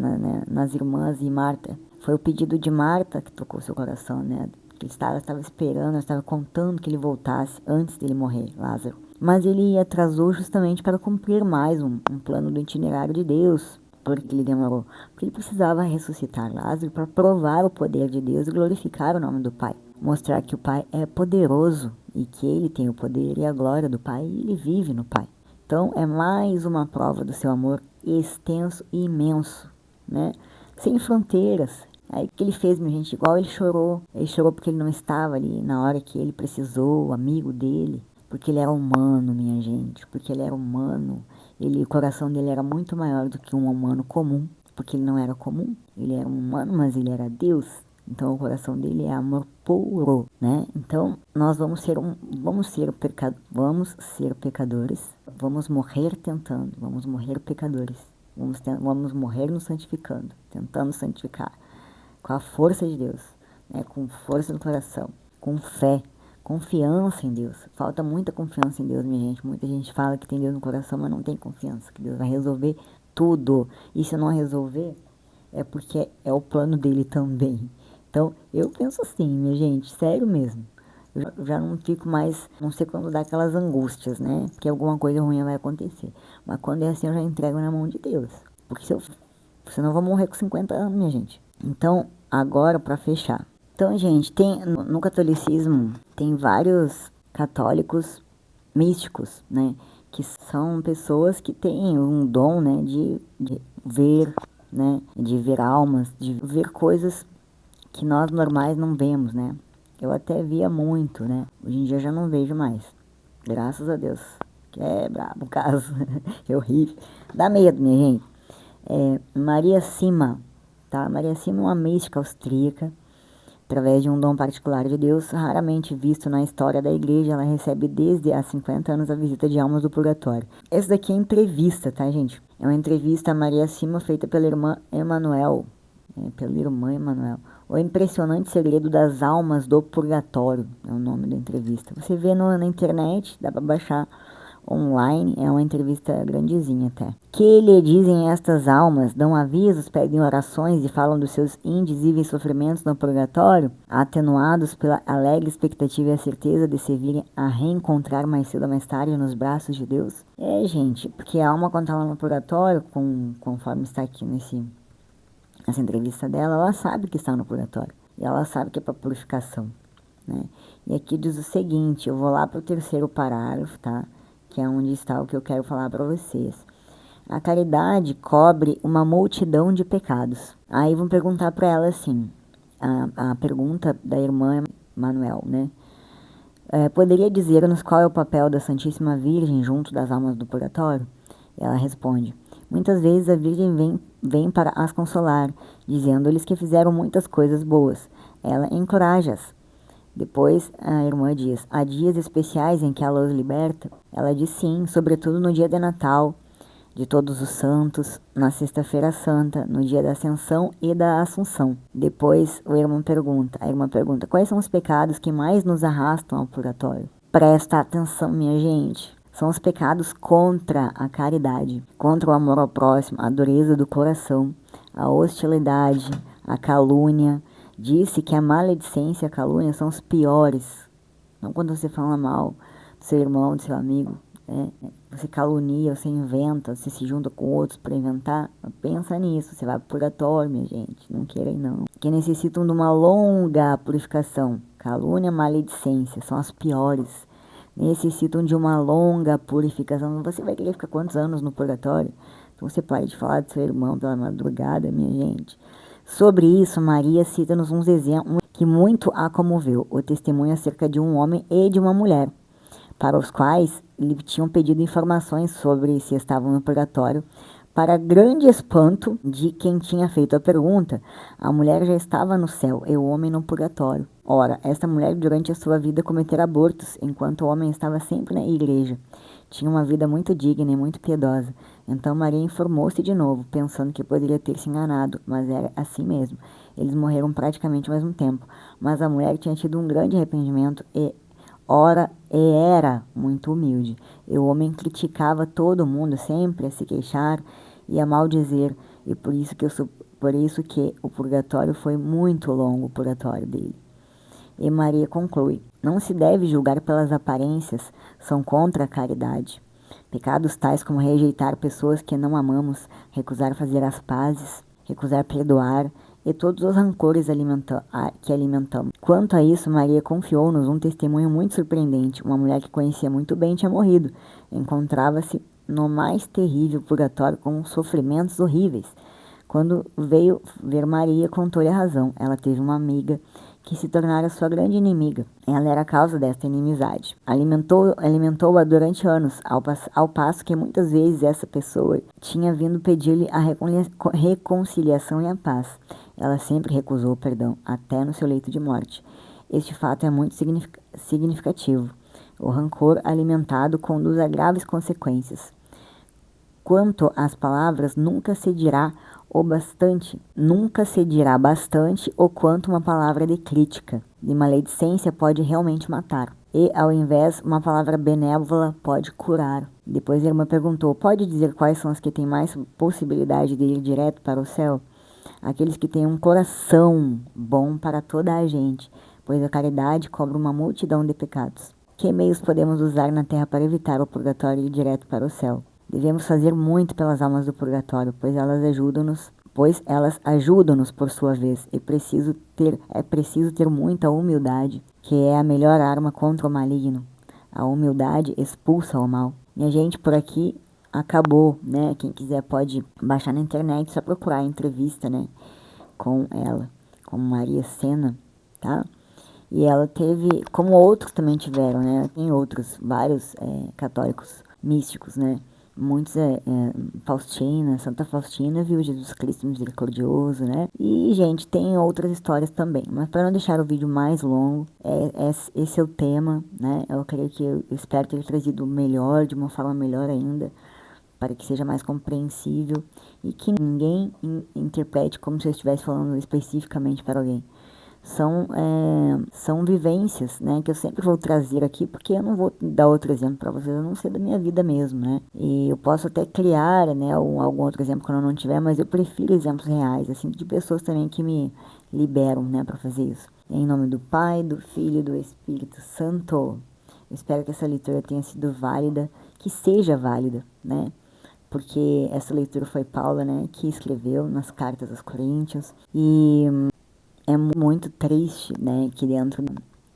nas irmãs e Marta, foi o pedido de Marta que tocou seu coração, né? Que estava esperando, estava contando que ele voltasse antes dele morrer, Lázaro. Mas ele atrasou justamente para cumprir mais um plano do itinerário de Deus. Porque ele demorou? Porque ele precisava ressuscitar Lázaro para provar o poder de Deus e glorificar o nome do Pai. Mostrar que o Pai é poderoso e que ele tem o poder e a glória do Pai e ele vive no Pai. Então é mais uma prova do seu amor extenso e imenso, né? Sem fronteiras. Aí o que ele fez, minha gente? Igual ele chorou. Ele chorou porque ele não estava ali na hora que ele precisou, o amigo dele. Porque ele era humano, minha gente. Porque ele era humano. O coração dele era muito maior do que um humano comum. Porque ele não era comum. Ele era humano, mas ele era Deus. Então o coração dele é amor puro, né? Então nós vamos ser pecadores. Vamos morrer tentando. Vamos morrer pecadores. Vamos morrer nos santificando. Tentando santificar. Com a força de Deus, né? Com força do coração, com fé, confiança em Deus. Falta muita confiança em Deus, minha gente. Muita gente fala que tem Deus no coração, mas não tem confiança, que Deus vai resolver tudo. E se não resolver, é porque é o plano dele também. Então, eu penso assim, minha gente, sério mesmo. Eu já não fico mais, não sei quando dá aquelas angústias, né? Que alguma coisa ruim vai acontecer. Mas quando é assim, eu já entrego na mão de Deus. Porque senão eu vou morrer com 50 anos, minha gente. Então, agora para fechar. Então, gente, no catolicismo tem vários católicos místicos, né? Que são pessoas que têm um dom, né? De ver, né? De ver almas, de ver coisas que nós normais não vemos, né? Eu até via muito, né? Hoje em dia eu já não vejo mais. Graças a Deus. Que é brabo o caso. É horrível. Dá medo, minha gente. Maria Sima. Tá? Maria Sima é uma mística austríaca, através de um dom particular de Deus, raramente visto na história da igreja. Ela recebe desde há 50 anos a visita de almas do purgatório. Essa daqui é entrevista, tá, gente? É uma entrevista a Maria Sima feita pela irmã Emanuel. O impressionante segredo das almas do purgatório é o nome da entrevista. Você vê na internet, dá pra baixar online, é uma entrevista grandezinha até. Que lhe dizem estas almas, dão avisos, pedem orações e falam dos seus indizíveis sofrimentos no purgatório, atenuados pela alegre expectativa e a certeza de se virem a reencontrar mais cedo ou mais tarde nos braços de Deus. Gente, porque a alma quando tá lá no purgatório, conforme está aqui nessa entrevista dela, ela sabe que está no purgatório. E ela sabe que é para purificação, né? E aqui diz o seguinte, eu vou lá para o terceiro parágrafo, tá? Que é onde está o que eu quero falar para vocês. A caridade cobre uma multidão de pecados. Aí vão perguntar para ela assim, a pergunta da irmã Manuel, né? Poderia dizer-nos qual é o papel da Santíssima Virgem junto das almas do purgatório? Ela responde, muitas vezes a Virgem vem para as consolar, dizendo-lhes que fizeram muitas coisas boas. Ela encoraja-as. Depois a irmã diz, há dias especiais em que ela os liberta? Ela diz sim, sobretudo no dia de Natal, de Todos os Santos, na Sexta-feira Santa, no dia da Ascensão e da Assunção. Depois a irmã pergunta, quais são os pecados que mais nos arrastam ao purgatório? Presta atenção, minha gente. São os pecados contra a caridade, contra o amor ao próximo, a dureza do coração, a hostilidade, a calúnia. Disse que a maledicência e a calúnia são os piores. Não quando você fala mal do seu irmão, do seu amigo. Você calunia, você inventa, você se junta com outros para inventar. Pensa nisso, você vai pro purgatório, minha gente. Não queira não. Que necessitam de uma longa purificação. Calúnia, maledicência, são as piores. Necessitam de uma longa purificação. Você vai querer ficar quantos anos no purgatório? Então você pode falar do seu irmão pela madrugada, minha gente. Sobre isso, Maria cita-nos uns exemplos que muito a comoveu. O testemunho acerca de um homem e de uma mulher, para os quais lhe tinham pedido informações sobre se estavam no purgatório. Para grande espanto de quem tinha feito a pergunta, a mulher já estava no céu e o homem no purgatório. Ora, esta mulher durante a sua vida cometera abortos, enquanto o homem estava sempre na igreja. Tinha uma vida muito digna e muito piedosa. Então Maria informou-se de novo, pensando que poderia ter se enganado, mas era assim mesmo. Eles morreram praticamente ao mesmo tempo, mas a mulher tinha tido um grande arrependimento e era muito humilde. E o homem criticava todo mundo, sempre a se queixar e a maldizer. E por isso que o purgatório foi muito longo, o purgatório dele. E Maria conclui, não se deve julgar pelas aparências, são contra a caridade. Pecados tais como rejeitar pessoas que não amamos, recusar fazer as pazes, recusar perdoar, e todos os rancores que alimentamos. Quanto a isso, Maria confiou-nos um testemunho muito surpreendente. Uma mulher que conhecia muito bem tinha morrido. Encontrava-se no mais terrível purgatório com sofrimentos horríveis. Quando veio ver Maria, contou-lhe a razão. Ela teve uma amiga que se tornara sua grande inimiga. Ela era a causa desta inimizade. Alimentou-a durante anos, ao passo que muitas vezes essa pessoa tinha vindo pedir-lhe a reconciliação e a paz. Ela sempre recusou o perdão, até no seu leito de morte. Este fato é muito significativo. O rancor alimentado conduz a graves consequências. Quanto às palavras, nunca se dirá bastante o quanto uma palavra de crítica, de maledicência pode realmente matar. E, ao invés, uma palavra benévola pode curar. Depois a irmã perguntou, pode dizer quais são as que têm mais possibilidade de ir direto para o céu? Aqueles que têm um coração bom para toda a gente, pois a caridade cobre uma multidão de pecados. Que meios podemos usar na terra para evitar o purgatório e ir direto para o céu? Devemos fazer muito pelas almas do purgatório, pois elas ajudam-nos por sua vez. É preciso ter muita humildade, que é a melhor arma contra o maligno. A humildade expulsa o mal. Minha gente, por aqui acabou, né? Quem quiser pode baixar na internet, só procurar a entrevista, né? Com ela, com Maria Sena, tá? E ela teve, como outros também tiveram, né? Tem outros, vários católicos místicos, né? Muitos Faustina, Santa Faustina viu Jesus Cristo misericordioso, né? E, gente, tem outras histórias também. Mas para não deixar o vídeo mais longo, esse é o tema, né? Eu espero ter trazido melhor, de uma forma melhor ainda, para que seja mais compreensível e que ninguém interprete como se eu estivesse falando especificamente para alguém. São vivências, né, que eu sempre vou trazer aqui, porque eu não vou dar outro exemplo para vocês, eu não sei da minha vida mesmo, né, e eu posso até criar, né, algum outro exemplo quando eu não tiver, mas eu prefiro exemplos reais, assim, de pessoas também que me liberam, né, para fazer isso. Em nome do Pai, do Filho e do Espírito Santo, eu espero que essa leitura tenha sido válida, que seja válida, né, porque essa leitura foi Paula, né, que escreveu nas cartas aos Coríntios, e é muito triste, né, que dentro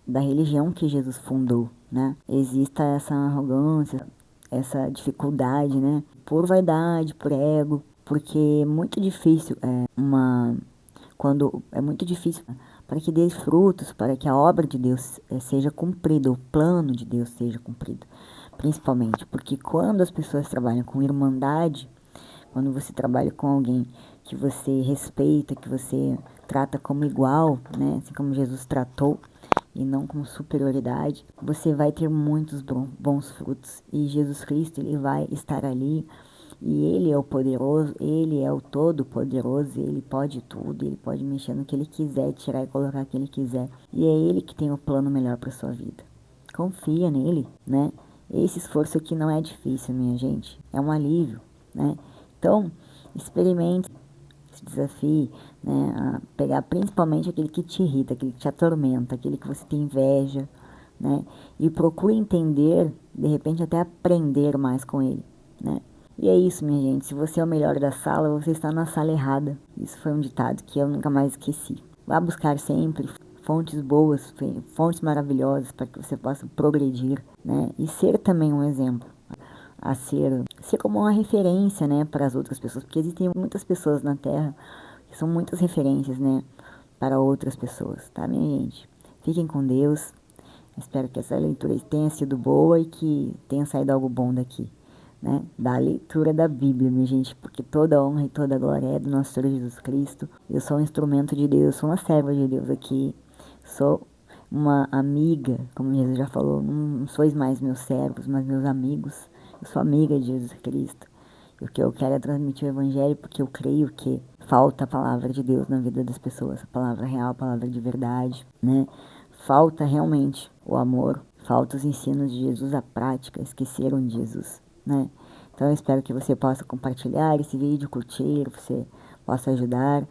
da religião que Jesus fundou, né, exista essa arrogância, essa dificuldade, né? Por vaidade, por ego, porque é muito difícil quando é muito difícil para que dê frutos, para que a obra de Deus seja cumprida, o plano de Deus seja cumprido, principalmente, porque quando as pessoas trabalham com irmandade, quando você trabalha com alguém que você respeita, que você trata como igual, né, assim como Jesus tratou, e não com superioridade, você vai ter muitos bons frutos. E Jesus Cristo, ele vai estar ali, e ele é o poderoso, ele é o todo-poderoso, ele pode tudo, ele pode mexer no que ele quiser, tirar e colocar o que ele quiser. E é ele que tem o plano melhor para sua vida. Confia nele, né? Esse esforço aqui não é difícil, minha gente, é um alívio, né? Então, experimente, se desafie, né, a pegar principalmente aquele que te irrita, aquele que te atormenta, aquele que você tem inveja, né? E procure entender, de repente até aprender mais com ele, né? E é isso, minha gente. Se você é o melhor da sala, você está na sala errada. Isso foi um ditado que eu nunca mais esqueci. Vá buscar sempre fontes boas, fontes maravilhosas para que você possa progredir, né? E ser também um exemplo a ser como uma referência, né, para as outras pessoas, porque existem muitas pessoas na Terra que são muitas referências, né, para outras pessoas, tá, minha gente? Fiquem com Deus. Espero que essa leitura tenha sido boa e que tenha saído algo bom daqui, né, da leitura da Bíblia, minha gente, porque toda honra e toda glória é do nosso Senhor Jesus Cristo. Eu sou um instrumento de Deus, sou uma serva de Deus aqui, sou uma amiga, como Jesus já falou, não sois mais meus servos, mas meus amigos. Eu sou amiga de Jesus Cristo. E o que eu quero é transmitir o Evangelho, porque eu creio que falta a palavra de Deus na vida das pessoas, a palavra real, a palavra de verdade, né? Falta realmente o amor, falta os ensinos de Jesus à prática, esqueceram de Jesus, né? Então eu espero que você possa compartilhar esse vídeo, curtir, você possa ajudar.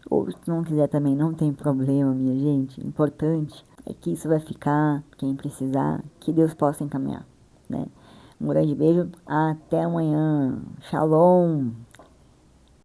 Ou se não quiser também, não tem problema, minha gente. O importante é que isso vai ficar, quem precisar, que Deus possa encaminhar, né? Um grande beijo, até amanhã. Shalom!